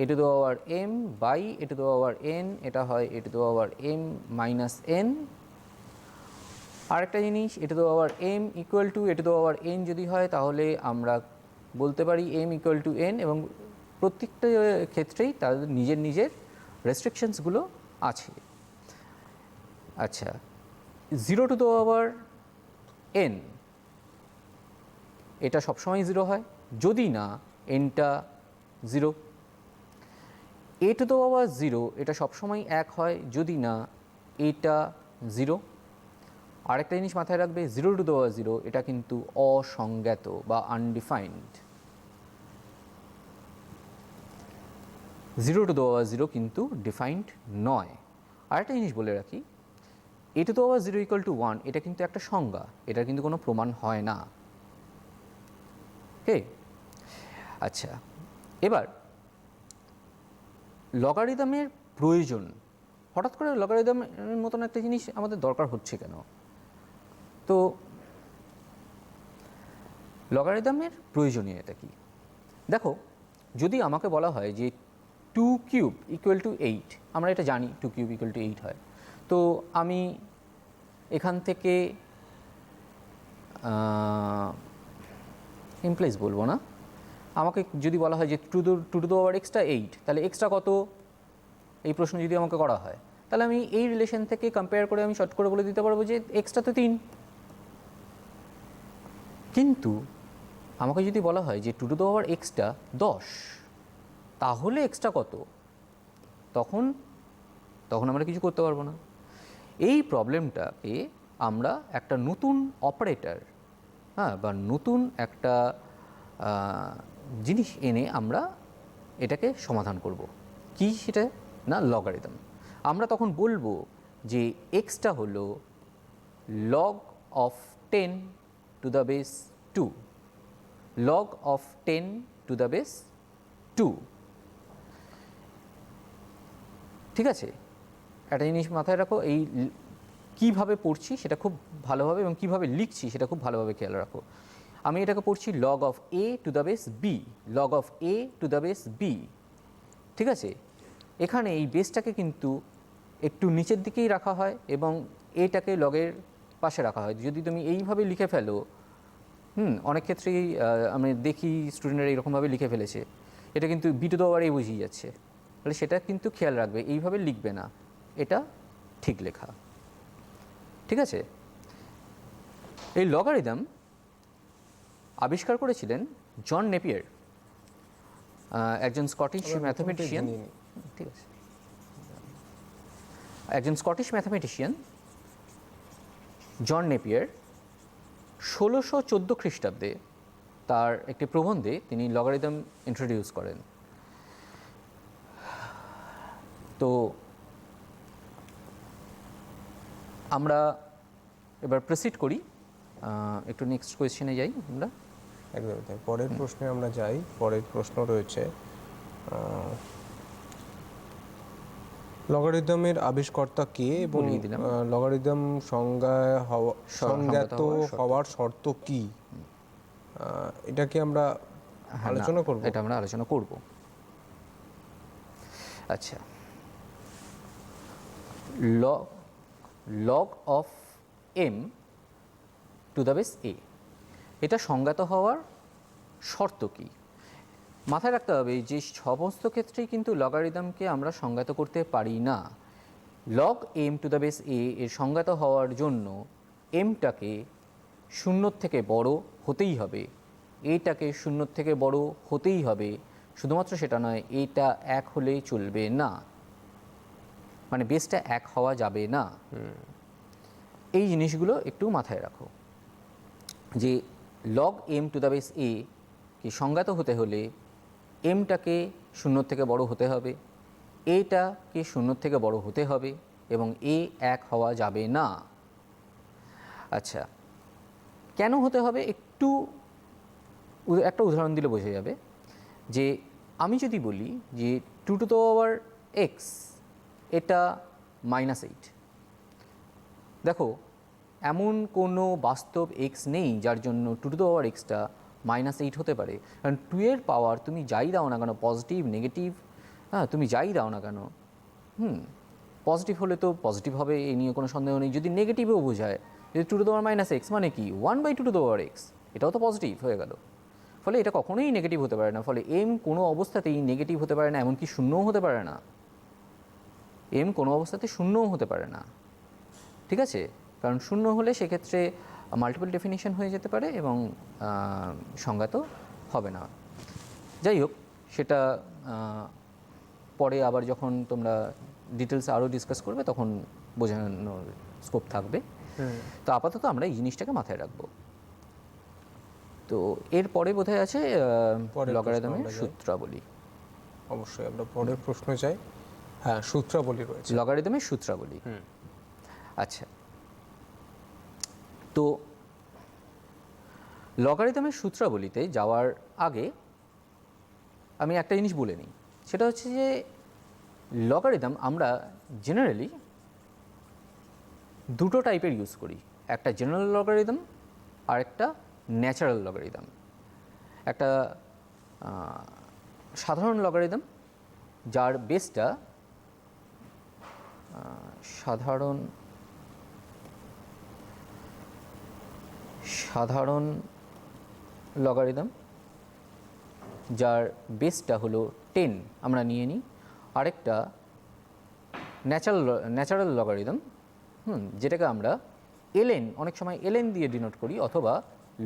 B: a⁴m by a⁴n এটা হয় a⁴m minus n। আরেকটা জিনিস a⁴m equal to a⁴n যদি হয় তাহলে আমরা বলতে পারি m equal to n, এবং প্রত্যেকটা ক্ষেত্রেই তাদের নিজের নিজের রেস্ট্রিকশনসগুলো আছে। আচ্ছা, 0⁴n এটা সবসময় 0 হয় যদি না nটা 0। a⁴0 এটা সবসময় 1 হয় যদি না এটা 0। আরেকটা জিনিস মাথায় রাখবে, 0⁴0 এটা কিন্তু অসংজ্ঞাত বা আনডিফাইন্ড। 0⁴0 কিন্তু ডিফাইন্ড নয়। আরেকটা জিনিস বলে রাখি, a⁴0 equal to 1 এটা কিন্তু একটা সংজ্ঞা, এটার কিন্তু কোনো প্রমাণ হয় না। ওকে, আচ্ছা, এবার লগারিদমের প্রয়োজন। হঠাৎ করে লগারিদমের মতন একটা জিনিস আমাদের দরকার হচ্ছে কেন? তো লগারিদমের প্রয়োজনীয়তা কি? দেখো, যদি আমাকে বলা হয় যে 2³ equal to 8, আমরা এটা জানি 2³ equal to 8 হয়। তো আমি এখান থেকে ইমপ্লাইজ বলবো না, আমাকে যদি বলা হয় যে 2⁴x টা 8, তাহলে এক্সটা কত? এই প্রশ্ন যদি আমাকে করা হয়, তাহলে আমি এই রিলেশন থেকে কম্পেয়ার করে আমি শর্ট করে বলে দিতে পারবো যে এক্সটা তো 3। কিন্তু আমাকে যদি বলা হয় যে 2 টু দ্য পাওয়ার এক্সটা 10, তাহলে এক্সটা কত, তখন আমরা কিছু করতে পারবো না। এই প্রবলেমটাকে আমরা একটা নতুন অপারেটর, হ্যাঁ, বা নতুন একটা জিনিস এনে আমরা এটাকে সমাধান করব। কি সেটা না, লগারিদম। আমরা তখন বলবো যে এক্সটা হলো log of 10 to the base 2, log of 10 to the base 2। ঠিক আছে, একটা জিনিস মাথায় রাখো, এই কীভাবে পড়ছি সেটা খুব ভালোভাবে এবং কীভাবে লিখছি সেটা খুব ভালোভাবে খেয়াল রাখো। আমি এটাকে পড়ছি log of a to the base b, log of a to the base b। ঠিক আছে, এখানে এই বেসটাকে কিন্তু একটু নিচের দিকেই রাখা হয় এবং এটাকে লগের পাশে রাখা হয়। যদি তুমি এইভাবে লিখে ফেলো, অনেক ক্ষেত্রেই আমি দেখি স্টুডেন্টরা এইরকমভাবে লিখে ফেলেছে, এটা কিন্তু বি টু দ্য পাওয়ার এ বুঝিয়ে যাচ্ছে। তাহলে সেটা কিন্তু খেয়াল রাখবে, এইভাবে লিখবে না, এটা ঠিক লেখা। ঠিক আছে, এই লগারিদম আবিষ্কার করেছিলেন জন নেপিয়ার, একজন স্কটিশ ম্যাথমেটিশিয়ান। ঠিক আছে, একজন স্কটিশ ম্যাথমেটিশিয়ান জন নেপিয়ার 1614 খ্রিস্টাব্দে তার একটি প্রবন্ধে তিনি লগারিদম ইন্ট্রোডিউস করেন। তো আমরা এবার প্রসিড করি, একটু নেক্সট কোয়েশ্চেনে যাই আমরা।
A: একদমই তাই, পরের প্রশ্নে আমরা যাই। পরের প্রশ্ন রয়েছে, লগারিদমের আবিষ্কর্তা কে এবং লগারিদম সংজ্ঞাত হওয়ার শর্ত কি, এটা কি আমরা আলোচনা করব?
B: এটা আমরা আলোচনা করব। আচ্ছা, log of m to the base a, এটা সংজ্ঞাত হওয়ার শর্ত কি? মাথায় রাখতে হবে যে সমস্ত ক্ষেত্রেই কিন্তু লগারিদমকে আমরা সংজ্ঞাত করতে পারি না। log m to the base a এর সংজ্ঞাত হওয়ার জন্য mটাকে 0 থেকে বড় হতেই হবে, এটাকে 0 থেকে বড় হতেই হবে। শুধুমাত্র সেটা নয়, এটা 1 হলেই চলবে না, মানে বেসটা 1 হওয়া যাবে না। এই জিনিসগুলো একটু মাথায় রাখো যে log m to the base a কি সংজ্ঞাত হতে হলে mটাকে 0 থেকে বড় হতে হবে, এটাকে 0 থেকে বড় হতে হবে এবং a 1 হওয়া যাবে না। আচ্ছা, কেন হতে হবে একটু একটা উদাহরণ দিলে বোঝা যাবে। যে আমি যদি বলি যে 2 টু দ্য পাওয়ার x এটা -8, দেখো এমন কোনো বাস্তব x নেই যার জন্য 2 টু দ্য পাওয়ার এক্সটা -8 হতে পারে। কারণ 2 এর পাওয়ার তুমি যাই দাও না কেন, পজিটিভ নেগেটিভ, হ্যাঁ, তুমি যাই দাও না কেন, পজিটিভ হলে তো পজিটিভ হবে, এই নিয়ে কোনো সন্দেহ নেই। যদি নেগেটিভও বোঝায়, যদি 2 টু দ্য পাওয়ার -x মানে কি 1/2 টু দ্য পাওয়ার x, এটাও তো পজিটিভ হয়ে গেল। ফলে এটা কখনোই নেগেটিভ হতে পারে না। ফলে m কোনো অবস্থাতেই নেগেটিভ হতে পারে না, এমনকি শূন্যও হতে পারে না। m কোনো অবস্থাতে শূন্যও হতে পারে না। ঠিক আছে, কারণ শূন্য হলে সেক্ষেত্রে মাল্টিপল ডেফিনিশন হয়ে যেতে পারে এবং সংজ্ঞাত হবে না। যাই হোক, সেটা পরে আবার যখন তোমরা ডিটেলস আরও ডিসকাস করবে তখন বোঝানোর স্কোপ থাকবে। তো আপাতত আমরা এই জিনিসটাকে মাথায় রাখবো। তো এরপরে বোধহয় আছে লগারিদমের সূত্রাবলী।
A: অবশ্যই আমরা পরের প্রশ্নে যাই। হ্যাঁ, সূত্রাবলী রয়েছে,
B: লগারিদমের সূত্রাবলী। আচ্ছা, তো লগারিদমের সূত্রাবলীতে যাওয়ার আগে আমি একটা জিনিস বলে নিই, সেটা হচ্ছে যে লগারিদম আমরা জেনারেলি দুটো টাইপের ইউজ করি, একটা জেনারেল লগারিদম আর একটা ন্যাচারাল লগারিদম। একটা সাধারণ লগারিদম যার বেসটা সাধারণ লগারিদম যার বেসটা হলো 10 আমরা নিয়ে নিই। আরেকটা ন্যাচারাল লগারিদম, যেটাকে আমরা ln অনেক সময় ln দিয়ে ডিনোট করি, অথবা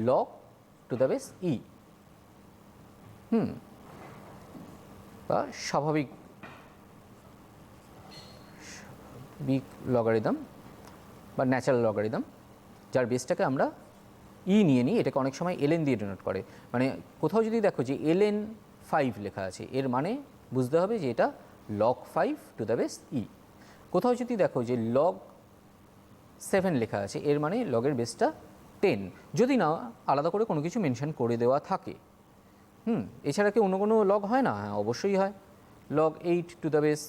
B: log টু দ্য বেস ই, বা স্বাভাবিক লগারিদম বা ন্যাচারাল লগারিদম, যার বেসটাকে আমরা ই নিয়ে নিই। এটাকে অনেক সময় ln দিয়ে ডিনোট করে। মানে কোথাও যদি দেখো যে ln 5 লেখা আছে, এর মানে বুঝতে হবে যে এটা log 5 টু দ্য বেস ই। কোথাও যদি দেখো যে log 7 লেখা আছে, এর মানে লগের বেসটা 10, যদি না আলাদা করে কোনো কিছু মেনশন করে দেওয়া থাকে। এছাড়া কি অন্য কোনো লগ হয় না? হ্যাঁ, অবশ্যই হয়। log 8 টু দ্য বেস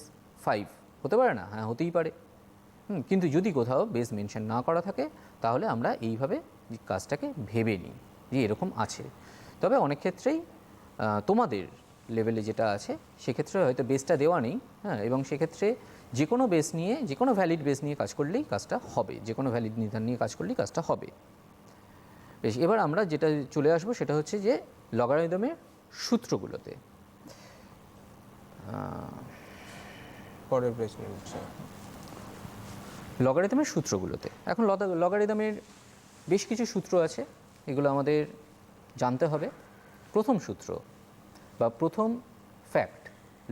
B: 5 হতে পারে না? হ্যাঁ, হতেই পারে। কিন্তু যদি কোথাও বেস মেনশন না করা থাকে, তাহলে আমরা এইভাবে কাজটাকে ভেবে নিই যে এরকম আছে। তবে অনেক ক্ষেত্রেই তোমাদের লেভেলে যেটা আছে সেক্ষেত্রে হয়তো বেসটা দেওয়া নেই, হ্যাঁ, এবং সেক্ষেত্রে যে কোনো বেস নিয়ে, যে কোনো ভ্যালিড বেস নিয়ে কাজ করলেই কাজটা হবে, যে কোনো ভ্যালিড নির্ধারণ নিয়ে কাজ করলেই কাজটা হবে। বেশ, এবার আমরা যেটা চলে আসবো সেটা হচ্ছে যে লগারিদমের সূত্রগুলোতে।
A: পরের প্রশ্ন হচ্ছে
B: লগারিদমের সূত্রগুলোতে। এখন লগারিদমের বেশ কিছু সূত্র আছে, এগুলো আমাদের জানতে হবে। প্রথম সূত্র বা প্রথম fact,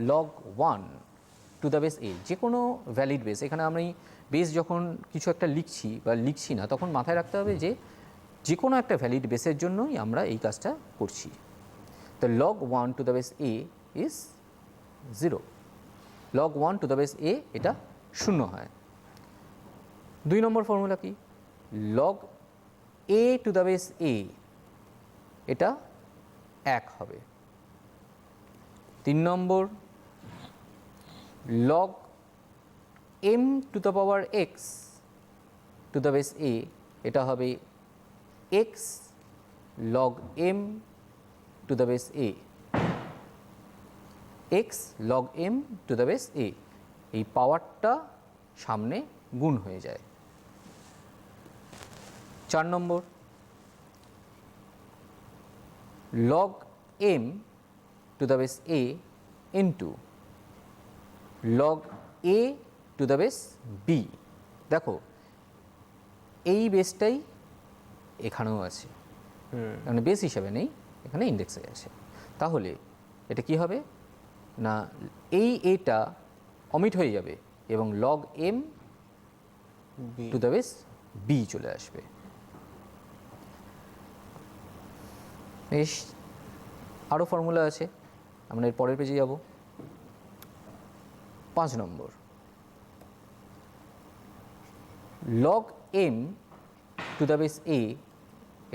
B: log 1 to the base A, যে কোনো ভ্যালিড বেস। এখানে আমি বেস যখন কিছু একটা লিখছি বা লিখছি না, তখন মাথায় রাখতে হবে যে যে কোনো একটা ভ্যালিড বেসের জন্যই আমরা এই কাজটা করছি। তো log 1 to the base A is 0, log 1 to the base A এটা 0 হয়। 2 নম্বর ফর্মুলা কি? log a to the base A, এটা 1 হবে। 3 নম্বর log m to the power x to the base a, এটা হবে x log m to the base a, x log m to the base a। এই পাওয়ারটা সামনে গুণ হয়ে যায়। 4 নম্বর log m to the base a into log a to the base b। দেখো এই বেসটাই এখানেও আছে, মানে বেস হিসাবে নেই, এখানে ইন্ডেক্সে আছে। তাহলে এটা কি হবে না, এই এটা অমিট হয়ে যাবে এবং log m to the base b চলে আসবে। বেশ, আরও ফর্মুলা আছে, আমরা এর পরের পেজে যাব। 5 নম্বর log m to the base a,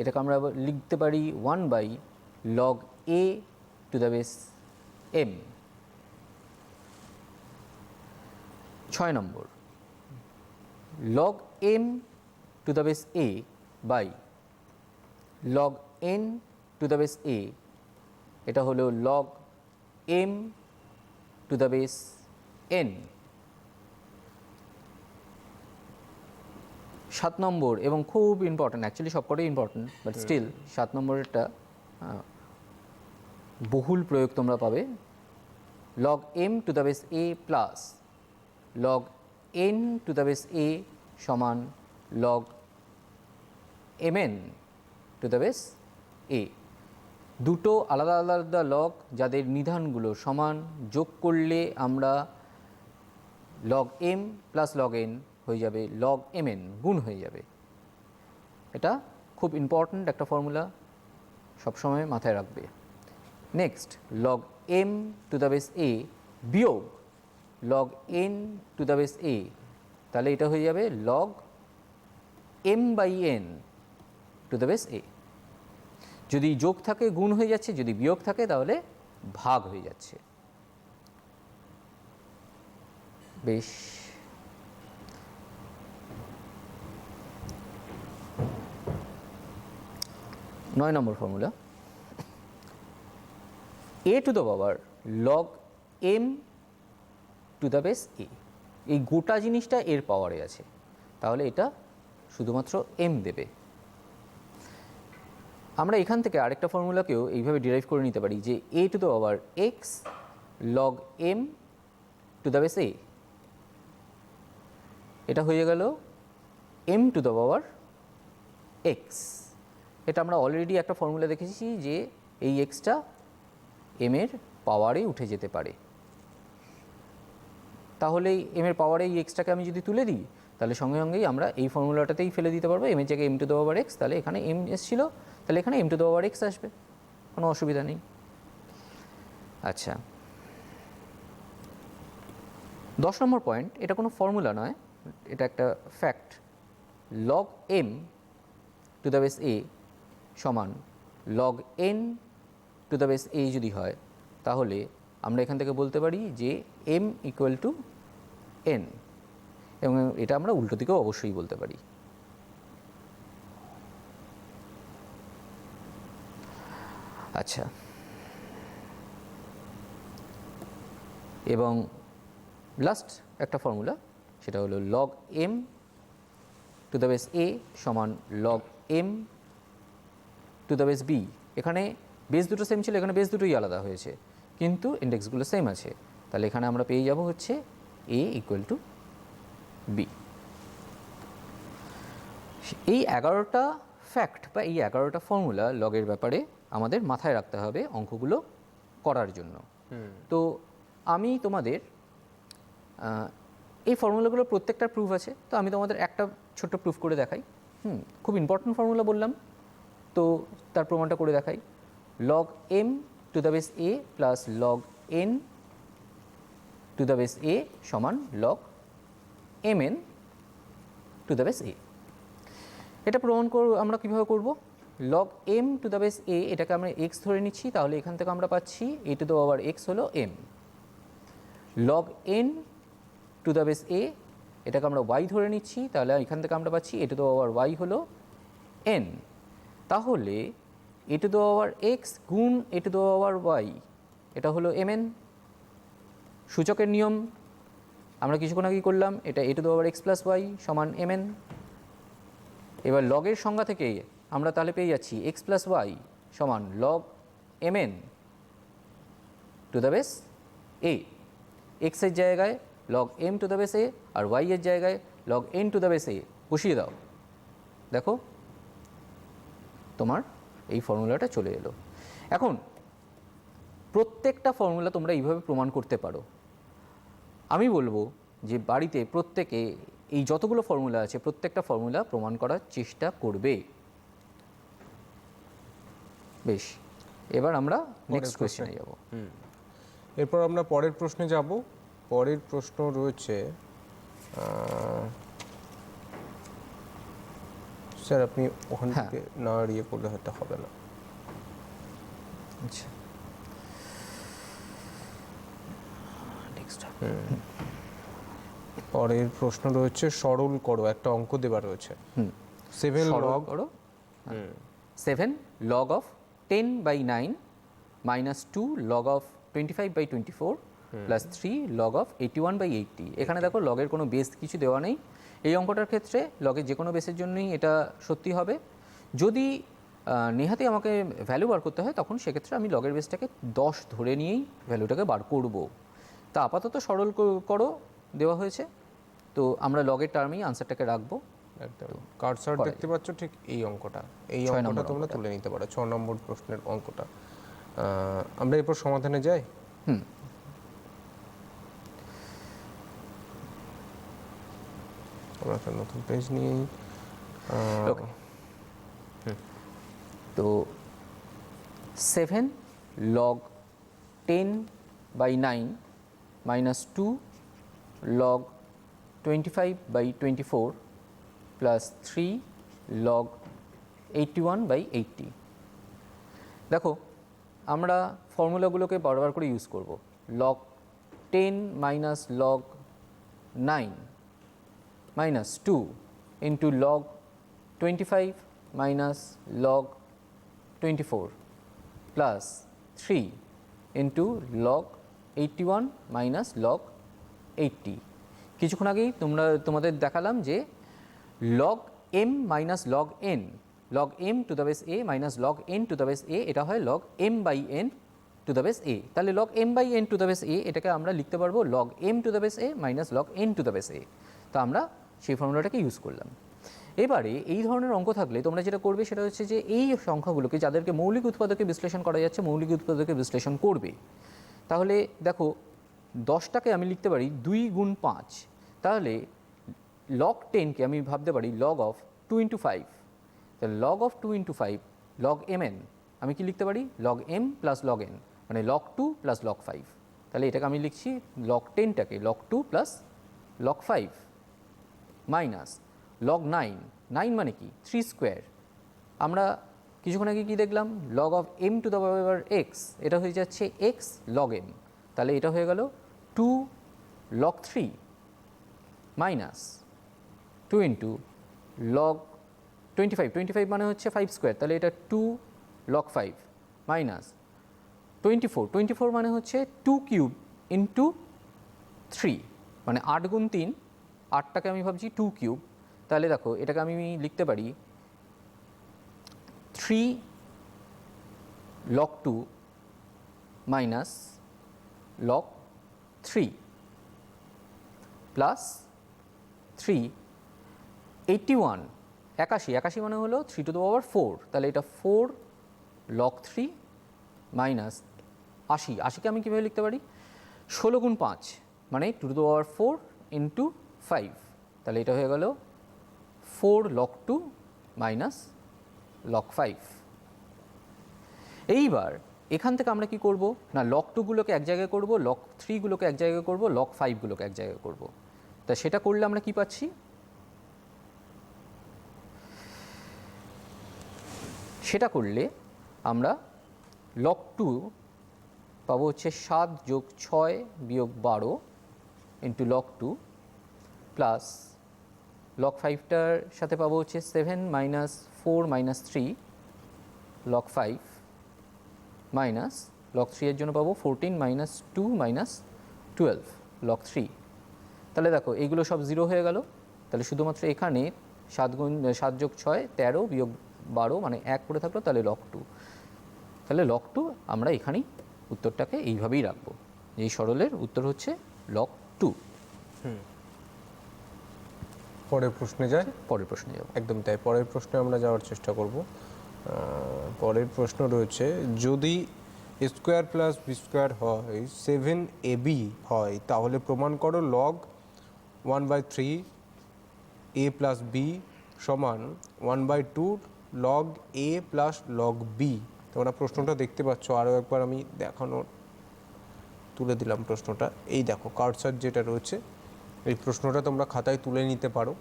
B: এটাকে আমরা লিখতে পারি 1/log a to the base m। 6 নম্বর log m to the base a by log n to the base a, এটা হলো log m to the base n। 7 নম্বর এবং খুব ইম্পর্ট্যান্ট, অ্যাকচুয়ালি সবকটাই ইম্পর্ট্যান্ট, বাট স্টিল 7 নম্বরেরটা বহুল প্রয়োগ তোমরা পাবে। log m to the base a plus log n to the base a সমান log mn to the base a। দুটো আলাদা আলাদা লগ যাদের নিধানগুলো সমান, যোগ করলে আমরা log m plus log n হয়ে যাবে log mn, গুণ হয়ে যাবে। এটা খুব ইম্পর্ট্যান্ট একটা ফর্মুলা, সবসময় মাথায় রাখবে। Next log m to the base a বিয়োগ log n to the base a, তাহলে এটা হয়ে যাবে log m/n two the base a। যদি যোগ থাকে গুণ হয়ে যাচ্ছে, যদি বিয়োগ থাকে তাহলে ভাগ হয়ে যাচ্ছে। বেশ, 9 নম্বর formula a to the power log m to the base a, এই গোটা জিনিসটা এর পাওয়ারে আছে, তাহলে এটা শুধুমাত্র m দেবে। আমরা এখান থেকে আরেকটা ফর্মুলাকেও এইভাবে ডিরাইভ করে নিতে পারি যে a to the power x log m to the base a এটা হয়ে গেল m to the power x। এটা আমরা অলরেডি একটা ফর্মুলা দেখেছি যে এই এক্সটা m এর পাওয়ারে উঠে যেতে পারে। তাহলে m এর পাওয়ারে এই এক্সটাকে আমি যদি তুলে দিই তাহলে সঙ্গে সঙ্গেই আমরা এই ফর্মুলাটাতেই ফেলে দিতে পারবো m এর জায়গায় m to the power x, তাহলে এখানে m এসেছিল, তাহলে এখানে m to the power x আসবে, কোনো অসুবিধা নেই। আচ্ছা, 10 নম্বর পয়েন্ট, এটা কোনো ফর্মুলা নয়, এটা একটা fact. log m to the base a সমান log n to the base a যদি হয় তাহলে আমরা এখান থেকে বলতে পারি যে m ইকুয়াল টু n, এবং এটা আমরা উল্টো দিকেও অবশ্যই বলতে পারি। আচ্ছা, এবং লাস্ট একটা ফর্মুলা, সেটা হলো log m to the base a সমান log m to the base b। এখানে বেস দুটো সেম ছিল, এখানে বেস দুটোই আলাদা হয়েছে, কিন্তু ইন্ডেক্সগুলো সেম আছে, তাহলে এখানে আমরা পেয়ে যাব হচ্ছে a ইকুয়াল টু b। এই 11টা ফ্যাক্ট বা এই 11টা ফর্মুলা লগের ব্যাপারে আমাদের মাথায় রাখতে হবে অঙ্কগুলো করার জন্য। তো আমি তোমাদের এই ফর্মুলাগুলো প্রত্যেকটার প্রুফ আছে, তো আমি তোমাদের একটা ছোট্ট প্রুফ করে দেখাই। খুব ইম্পর্টেন্ট ফর্মুলা বললাম, তো তার প্রমাণটা করে দেখাই। log m to the base a plus log n to the base a সমান log mn to the base a। এটা প্রমাণ আমরা কীভাবে করব? log m to the base a এটাকে আমরা x ধরে নিচ্ছি, তাহলে এখান থেকে আমরা পাচ্ছি a to the power x হলো m। log n to the base a এটাকে আমরা y ধরে নিচ্ছি, তাহলে এখান থেকে আমরা পাচ্ছি a to the power y হলো n। তাহলে a to the power x গুণ a to the power y এটা হলো mn। সূচকের নিয়ম আমরা কিছুক্ষণ আগেই করলাম, এটা a to the power x plus y সমান mn। এবার লগের সংজ্ঞা থেকে আমরা তাহলে পেয়ে যাচ্ছি x প্লাস y সমান log mn to the base a। x এর জায়গায় log m to the base a আর y এর জায়গায় log n to the base a বসিয়ে দাও, দেখো তোমার এই ফর্মুলাটা চলে এলো। এখন প্রত্যেকটা ফর্মুলা তোমরা এইভাবে প্রমাণ করতে পারো। আমি বলবো যে বাড়িতে প্রত্যেকে এই যতগুলো ফর্মুলা আছে প্রত্যেকটা ফর্মুলা প্রমাণ করার চেষ্টা করবে। বেশ, এবার আমরা নেক্সট কোয়েশ্চেনে যাব।
A: এরপর আমরা পরের প্রশ্নে যাব। পরের প্রশ্ন রয়েছে, স্যার আপনি ওখান থেকে না ইয়ে করলে হয়তো হবে না।
B: আচ্ছা, নেক্সট
A: পরের প্রশ্ন রয়েছে সরল করো, একটা অঙ্ক দেওয়া রয়েছে 7 log
B: 10 by 9 minus 2 log of 25 by 24 plus 3 log of 81 by 80। এখানে দেখো লগের কোনো বেস কিছু দেওয়া নেই। এই অঙ্কটার ক্ষেত্রে লগের যে কোনো বেসের জন্যই এটা সত্যি হবে। যদি নেহাতি আমাকে ভ্যালু বার করতে হয় তখন সেক্ষেত্রে আমি লগের বেসটাকে 10 ধরে নিয়েই ভ্যালুটাকে বার করব। তা আপাতত সরল করো দেওয়া হয়েছে, তো আমরা লগের টার্মেই আনসারটাকে রাখবো।
A: একদম কার্সার দেখতে পাচ্ছ, ঠিক এই অঙ্কটা, এই অঙ্কটা তোমরা তুলে নিতে পারো, 6 নম্বর প্রশ্নের অঙ্কটা। আমরা এরপর সমাধানে যাই। আমরা একটা নতুন পেজ নিয়ে
B: ওকে, তো 7 log 10 by 9 minus 2 log 25 by 24 plus 3 log 81 by 80। দেখো আমরা ফর্মুলাগুলোকে বারবার করে ইউজ করব। log 10 minus log 9 minus 2 into log 25 minus log 24 plus 3 into log 81 minus log 80। কিছুক্ষণ আগেই তোমাদের দেখালাম যে log m minus log n, log m to the base a minus log n to the base a এটা হয় log m by n to the base a। তাহলে log m by n to the base a এটাকে আমরা লিখতে পারবো log m to the base a minus log n to the base a। তো আমরা সেই ফর্মুলাটাকে ইউজ করলাম। এবারে এই ধরনের অঙ্ক থাকলে তোমরা যেটা করবে সেটা হচ্ছে যে এই সংখ্যাগুলোকে যাদেরকে মৌলিক উৎপাদকে বিশ্লেষণ করা যাচ্ছে মৌলিক উৎপাদকে বিশ্লেষণ করবে। তাহলে দেখো 10টাকে আমি লিখতে পারি 2 গুণ 5, তাহলে লগ 10কে আমি ভাবতে পারি লগ অফ 2 ইন্টু 5, তাহলে log of 2 into 5 log M N, আমি কি লিখতে পারি log M plus log N, মানে লগ 2 প্লাস লগ 5। তাহলে এটাকে আমি লিখছি লগ 10টাকে log 2 plus log 5 minus log 9, 9 মানে কি 3 স্কোয়ার। আমরা কিছুক্ষণ আগে কি দেখলাম log of M to the power X, এটা হয়ে যাচ্ছে এক্স লগ এম, তাহলে এটা হয়ে গেল 2 লগ 3 মাইনাস 2 ইন্টু লগ 25, 25 মানে হচ্ছে 5 স্কোয়ার, তাহলে এটা 2 লগ 5 মাইনাস 24, 24 মানে হচ্ছে 2 কিউব ইন্টু 3, মানে 8 গুণ 3, 8টাকে আমি ভাবছি 2 কিউব, তাহলে দেখো এটাকে আমি লিখতে পারি 3 লগ 2 মাইনাস লগ 3 প্লাস 3 81, 81 মানে হলো 3 টু দ্য পাওয়ার 4, তাহলে এটা 4 লগ 3 মাইনাস 80, 80কে আমি কীভাবে লিখতে পারি 16 গুণ 5 মানে 2 টু দ্য পাওয়ার 4 ইন্টু 5, তাহলে এটা হয়ে গেল 4 লগ 2 মাইনাস লগ 5। এইবার এখান থেকে আমরা কি করব না লগ 2গুলোকে এক জায়গায় করব, লগ 3গুলোকে এক জায়গায় করব, লগ 5গুলোকে এক জায়গায় করব। তা সেটা করলে আমরা কি পাচ্ছি, সেটা করলে আমরা লগ 2 পাবো হচ্ছে 7 যোগ 6 বিয়োগ 12 ইন্টু লগ 2 প্লাস লগ 5টার সাথে পাবো হচ্ছে 7 minus 4 minus 3 log 5 minus log 3 এর জন্য পাবো 14 মাইনাস 2 মাইনাস 12 লগ 3। তাহলে দেখো এইগুলো সব 0 হয়ে গেল, তাহলে শুধুমাত্র এখানে 7 যোগ 6 13 বিয়োগ 12 মানে 1 করে থাকলো, তাহলে লগ 2, তাহলে লগ 2 আমরা এখানেই উত্তরটাকে এইভাবেই রাখবো, এই সরলের উত্তর হচ্ছে লগ 2।
A: পরের প্রশ্নে যায়,
B: পরের প্রশ্নে যাব।
A: একদম তাই, পরের প্রশ্নে আমরা যাওয়ার চেষ্টা করব। পরের প্রশ্ন রয়েছে, যদি এ স্কোয়ার প্লাস বি স্কোয়ার হয় 7ab হয়, তাহলে প্রমাণ করো লগ 1/3 a প্লাস বি সমান 1/2 log A plus log B. তোমরা প্রশ্নটা দেখতে পাচ্ছ, আরও একবার আমি দেখানোর তুলে দিলাম প্রশ্নটা, এই দেখো কার্সার যেটা রয়েছে, এই প্রশ্নটা তোমরা খাতায় তুলে নিতে পারো।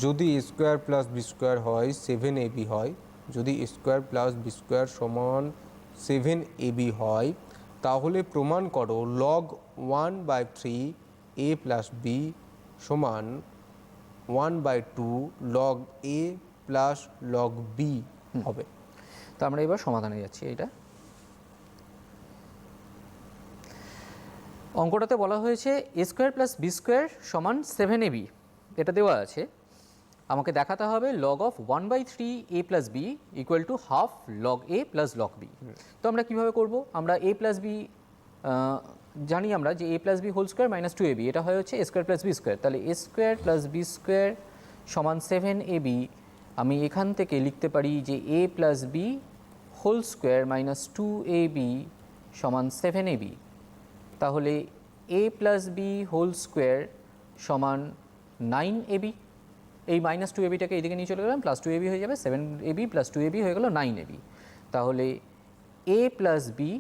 A: যদি এ স্কোয়ার প্লাস বি স্কোয়ার হয় 7ab হয়, যদি এ স্কোয়ার প্লাস বি স্কোয়ার সমান 7ab হয়, তাহলে প্রমাণ করো লগ 1/3 a প্লাস বি সমান 1/2 log A plus log B হবে।
B: তো আমরা এবার সমাধানে যাচ্ছি। এটা অঙ্কটাতে বলা হয়েছে A square plus B square সমান 7ab, এটা দেওয়া আছে। আমাকে দেখাতে হবে log of 1/3 a plus B equal to half log A plus log B. তো আমরা কীভাবে করব, আমরা এ প্লাস বি জানি আমরা যে A plus B whole square minus 2ab, এটা হয় হচ্ছে A square plus B square, তাহলে A square plus B square সমান 7ab। আমি এখান থেকে লিখতে পারি যে A plus B whole square minus 2ab সমান 7ab, তাহলে A plus B whole square সমান 9ab। এই মাইনাস 2abটাকে এইদিকে নিয়ে চলে গেলাম, প্লাস 2ab হয়ে যাবে, 7ab প্লাস 2ab হয়ে গেল 9ab। তাহলে a plus B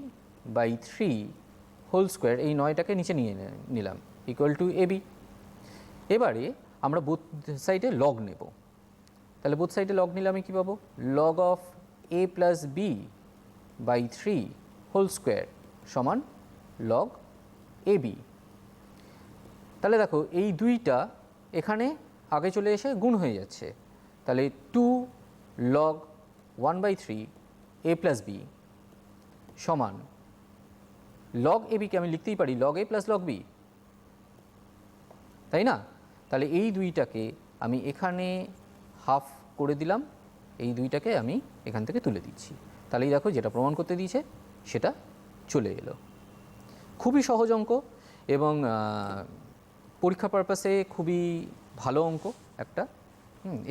B: by 3 whole square, এই 9টাকে নিচে নিয়ে নিলাম, ইকুয়াল টু ab। এবারে আমরা বোথ সাইডে লগ নেব, তাহলে বোথ সাইডে লগ নিলে আমি কী পাবো, log of a plus B by 3 whole square সমান লগ ab। তাহলে দেখো এই দুইটা এখানে আগে চলে এসে গুণ হয়ে যাচ্ছে, তাহলে 2 লগ 1/3 a প্লাস বি সমান লগ এবিকে আমি লিখতেই পারি log A plus log B, তাই না? তাহলে এই দুইটাকে আমি এখানে হাফ করে দিলাম, এই দুইটাকে আমি এখান থেকে তুলে দিচ্ছি, তাহলেই দেখো যেটা প্রমাণ করতে দিয়েছে সেটা চলে এলো। খুবই সহজ অঙ্ক এবং পরীক্ষা পারপাসে খুবই ভালো অঙ্ক একটা।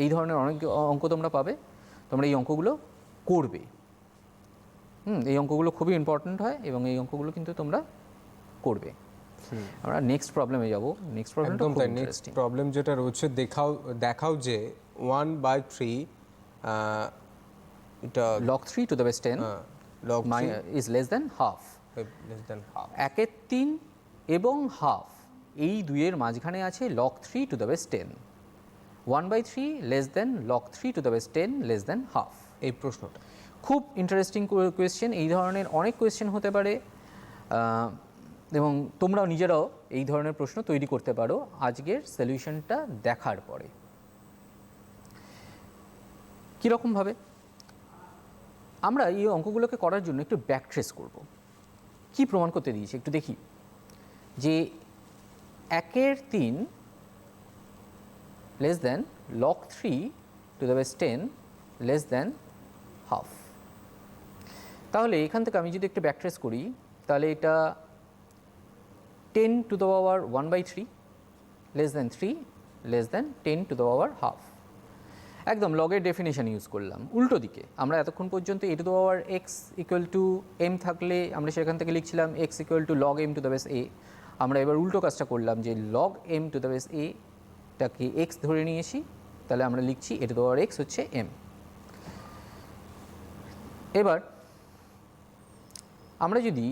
B: এই ধরনের অনেক অঙ্ক তোমরা পাবে, তোমরা এই অঙ্কগুলো করবে। এই অঙ্কগুলো খুবই ইম্পর্ট্যান্ট হয় এবং এই অঙ্কগুলো কিন্তু তোমরা করবে। আমরা নেক্সট প্রবলেমে যাব। নেক্সট প্রবলেমটা
A: একদম
B: খুব
A: তাই। Next
B: interesting.
A: প্রবলেম যেটা রয়েছে, দেখাও যে 1/3 এটা
B: log 3 to the base 10
A: log 3
B: is less than half।
A: less than half।
B: 1/3 এবং হাফ এই দুইয়ের মাঝখানে আছে log 3 to the base 10। 1/3 less than log 3 to the base 10 less than half।
A: এই প্রশ্নটা
B: খুব ইন্টারেস্টিং কোয়েশ্চেন। এই ধরনের অনেক কোয়েশ্চেন হতে পারে এবং তোমরাও নিজেরাও এই ধরনের প্রশ্ন তৈরি করতে পারো আজকের সলিউশনটা দেখার পরে। কীরকমভাবে আমরা এই অঙ্কগুলোকে করার জন্য একটু ব্যাক ট্রেস করব। কি প্রমাণ করতে দিয়েছি একটু দেখি, যে 1/3 less than log 3 to the base 10 less than half। তাহলে এখান থেকে আমি যদি একটু ব্যাক ট্রেস করি, তাহলে এটা 10 to the power 1/3 less than 3 less than 10 to the power half। একদম লগের ডেফিনেশন ইউজ করলাম। উল্টো দিকে আমরা এতক্ষণ পর্যন্ত a to the power x equal to m থাকলে আমরা সেখান থেকে লিখছিলাম x equal to log m to the base a। আমরা এবার উল্টো কাজটা করলাম, যে log m to the base a টাকে x ধরে নিয়েছি, তাহলে আমরা লিখছি a to the power x হচ্ছে m। এবার আমরা যদি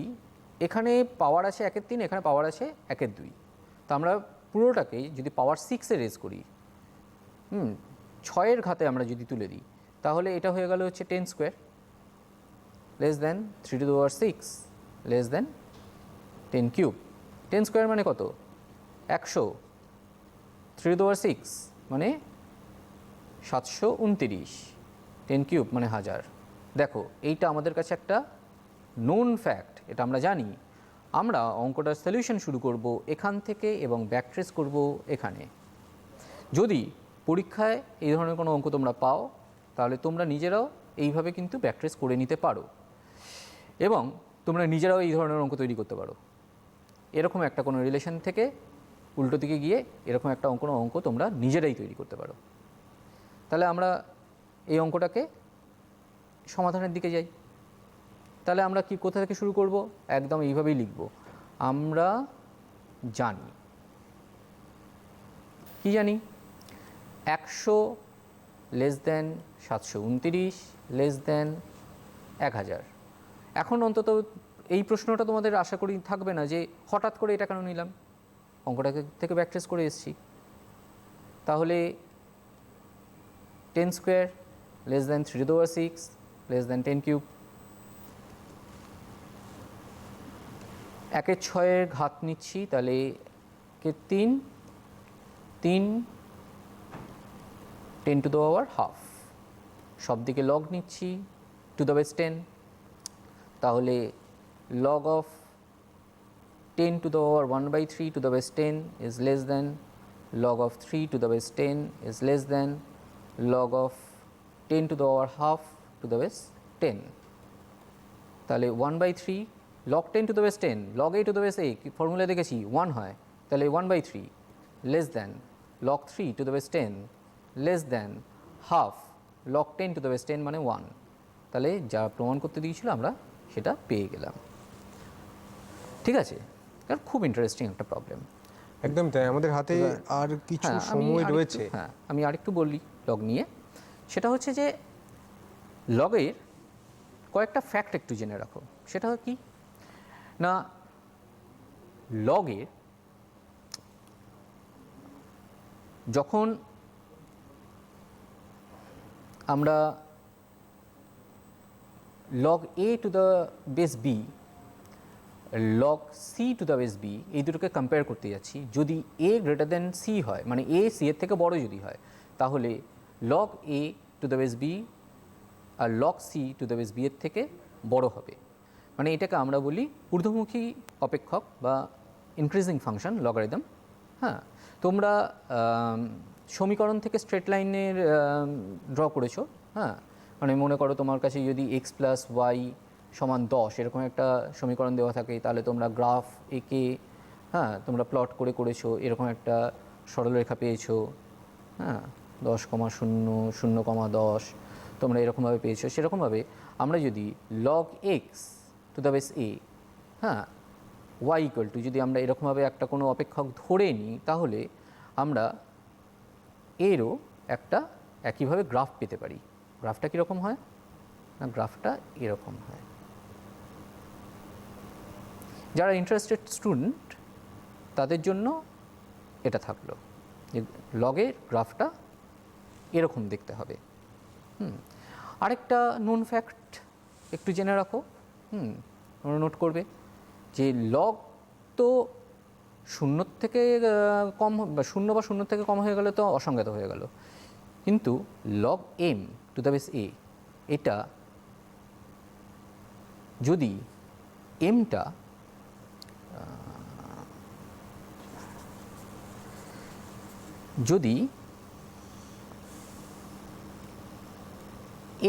B: এখানে পাওয়ার আছে 1/3, এখানে পাওয়ার আছে 1/2, তো আমরা পুরোটাকে যদি পাওয়ার 6-এ রেজ করি, 6-এর ঘাতে আমরা যদি তুলে দিই, তাহলে এটা হয়ে গেল হচ্ছে 10 square less than 3 to the power 6 less than 10 cube. 10 square মানে কত? 100। 3 to the power 6 মানে 729। 10 কিউব মানে 1000। দেখো এইটা আমাদের কাছে একটা নোন ফ্যাক্ট, এটা আমরা জানি। আমরা অঙ্কটার সলিউশন শুরু করব এখান থেকে এবং ব্যাক ট্রেস করব এখানে। যদি পরীক্ষায় এই ধরনের কোনো অঙ্ক তোমরা পাও, তাহলে তোমরা নিজেরাও এইভাবে কিন্তু ব্যাক ট্রেস করে নিতে পারো এবং তোমরা নিজেরাও এই ধরনের অঙ্ক তৈরি করতে পারো। এরকম একটা কোনো রিলেশন থেকে উল্টো দিকে গিয়ে এরকম একটা অঙ্ক তোমরা নিজেরাই তৈরি করতে পারো। তাহলে আমরা এই অঙ্কটাকে সমাধানের দিকে যাই। তাহলে আমরা কি কোথা থেকে শুরু করব? একদম এইভাবেই লিখব। আমরা জানি, কি জানি? 100 লেস দ্যান 729 লেস দ্যান 1000। এখন অন্তত এই প্রশ্নটা তোমাদের আশা করি থাকবে না যে হঠাৎ করে এটা কেন নিলাম, অঙ্কটা থেকে ব্যাক ট্রেস করে এসেছি। তাহলে 10 square less than 3 to the power 6 less than 10 cube. 1/6 ঘাত নিচ্ছি, তাহলে 3 10 to the power half। সব দিকে লগ নিচ্ছি টু দ্য বেস 10, তাহলে log of 10 to the power 1/3 to the base 10 is less than log of 3 to the base 10 is less than log of 10 to the power half to the base 10। তাহলে 1/3 log 10 to the base 10 log a to the base a formula দেখেছি 1 হয়, তাহলে 1/3 less than log 3 to the base 10 less than half log 10 to the base 10 মানে 1। তাহলে যা প্রমাণ করতে দিয়েছিল আমরা সেটা পেয়ে গেলাম। ঠিক আছে, কারণ খুব ইন্টারেস্টিং একটা প্রবলেম।
A: একদম তাই। আমাদের হাতে আর কিছু সময় রয়েছে।
B: হ্যাঁ, আমি আরেকটু বলি লগ নিয়ে। সেটা হচ্ছে যে লগের কয়েকটা ফ্যাক্ট একটু জেনে রাখো। সেটা কি না, লগের যখন আমরা log a to the base b log c to the base b এই দুটোকে কম্পেয়ার করতে যাচ্ছি, যদি a গ্রেটার দেন c হয়, মানে a c এর থেকে বড় যদি হয়, তাহলে log a to the base b R log c to the base b এর থেকে বড় হবে। মানে এটাকে আমরা বলি ঊর্ধ্বমুখী অপেক্ষক বা ইনক্রিজিং ফাংশন লগারিদম। হ্যাঁ, তোমরা সমীকরণ থেকে স্ট্রেট লাইনের ড্র করেছো। হ্যাঁ, মানে মনে করো তোমার কাছে যদি x প্লাস ওয়াই সমান 10 এরকম একটা সমীকরণ দেওয়া থাকে, তাহলে তোমরা গ্রাফ এঁকে তোমরা প্লট করেছো, এরকম একটা সরলরেখা পেয়েছো, হ্যাঁ 10,0 তোমরা এরকমভাবে পেয়েছো। সেরকমভাবে আমরা যদি log x to the base a, হ্যাঁ, y ইকুয়াল টু, যদি আমরা এরকমভাবে একটা কোনো অপেক্ষক ধরে নিই, তাহলে আমরা এরও একটা একইভাবে গ্রাফ পেতে পারি। গ্রাফটা কীরকম হয় না, গ্রাফটা এরকম হয়। যারা ইন্টারেস্টেড স্টুডেন্ট তাদের জন্য এটা থাকলো যে লগের গ্রাফটা এরকম দেখতে হবে। আরেকটা নোন ফ্যাক্ট একটু জেনে রাখো, তোমরা নোট করবে যে লগ তো শূন্যর থেকে কম বা শূন্য থেকে কম হয়ে গেলে তো অসংজ্ঞাত হয়ে গেল, কিন্তু log M to the base A, এটা যদি এমটা যদি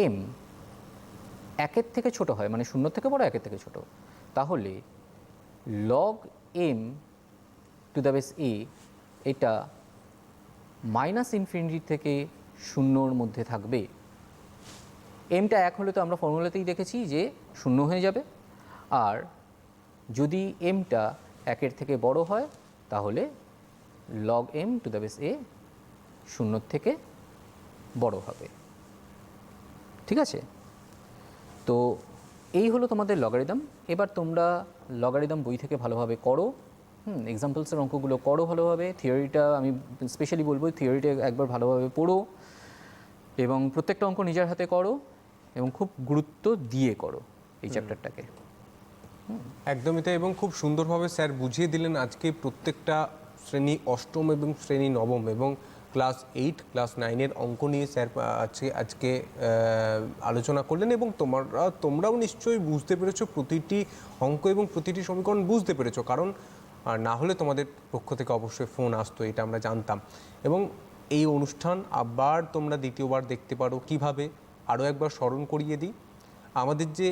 B: এম একের থেকে ছোট হয়, মানে শূন্য থেকে বড়, একের থেকে ছোট, তাহলে log M to the base A এটা -ইনফিনিটি থেকে শূন্যর মধ্যে থাকবে। এমটা 1 হলে তো আমরা ফর্মুলাতেই দেখেছি যে শূন্য হয়ে যাবে, আর যদি এমটা 1-এর থেকে বড় হয় তাহলে log M to the base A শূন্যর থেকে বড় হবে। ঠিক আছে, তো এই হলো তোমাদের লগারিদম। এবার তোমরা লগারিদম বই থেকে ভালোভাবে করো, এক্সাম্পলসের অঙ্কগুলো করো ভালোভাবে। থিওরিটা আমি স্পেশালি বলবো, থিওরিটা একবার ভালোভাবে পড়ো এবং প্রত্যেকটা অঙ্ক নিজের হাতে করো এবং খুব গুরুত্ব দিয়ে করো এই চ্যাপ্টারটাকে।
A: একদমই তাই, এবং খুব সুন্দরভাবে স্যার বুঝিয়ে দিলেন আজকে প্রত্যেকটা শ্রেণী অষ্টম এবং শ্রেণী নবম এবং ক্লাস 8 ক্লাস 9-এর অঙ্ক নিয়ে স্যার আজকে আলোচনা করলেন, এবং তোমরাও নিশ্চয়ই বুঝতে পেরেছো প্রতিটি অঙ্ক এবং প্রতিটি সমীকরণ বুঝতে পেরেছো, কারণ না হলে তোমাদের পক্ষ থেকে অবশ্যই ফোন আসতো, এটা আমরা জানতাম। এবং এই অনুষ্ঠান আবার তোমরা দ্বিতীয়বার দেখতে পারো কিভাবে, আরও একবার স্মরণ করিয়ে দিই, আমাদের যে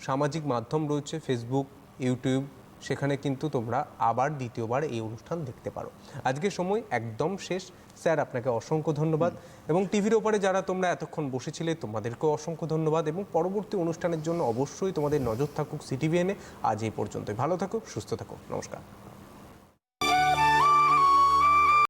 A: সামাজিক মাধ্যম রয়েছে ফেসবুক, ইউটিউব, সেখানে কিন্তু তোমরা আবার দ্বিতীয়বার এই অনুষ্ঠান দেখতে পারো। আজকের সময় একদম শেষ। স্যার আপনাকে অসংখ্য ধন্যবাদ, এবং টিভির ওপারে যারা তোমরা এতক্ষণ বসেছিলে তোমাদেরকেও অসংখ্য ধন্যবাদ, এবং পরবর্তী অনুষ্ঠানের জন্য অবশ্যই তোমাদের নজর থাকুক সিটিভিএনে। আজ এই পর্যন্তই, ভালো থাকো, সুস্থ থাকো, নমস্কার।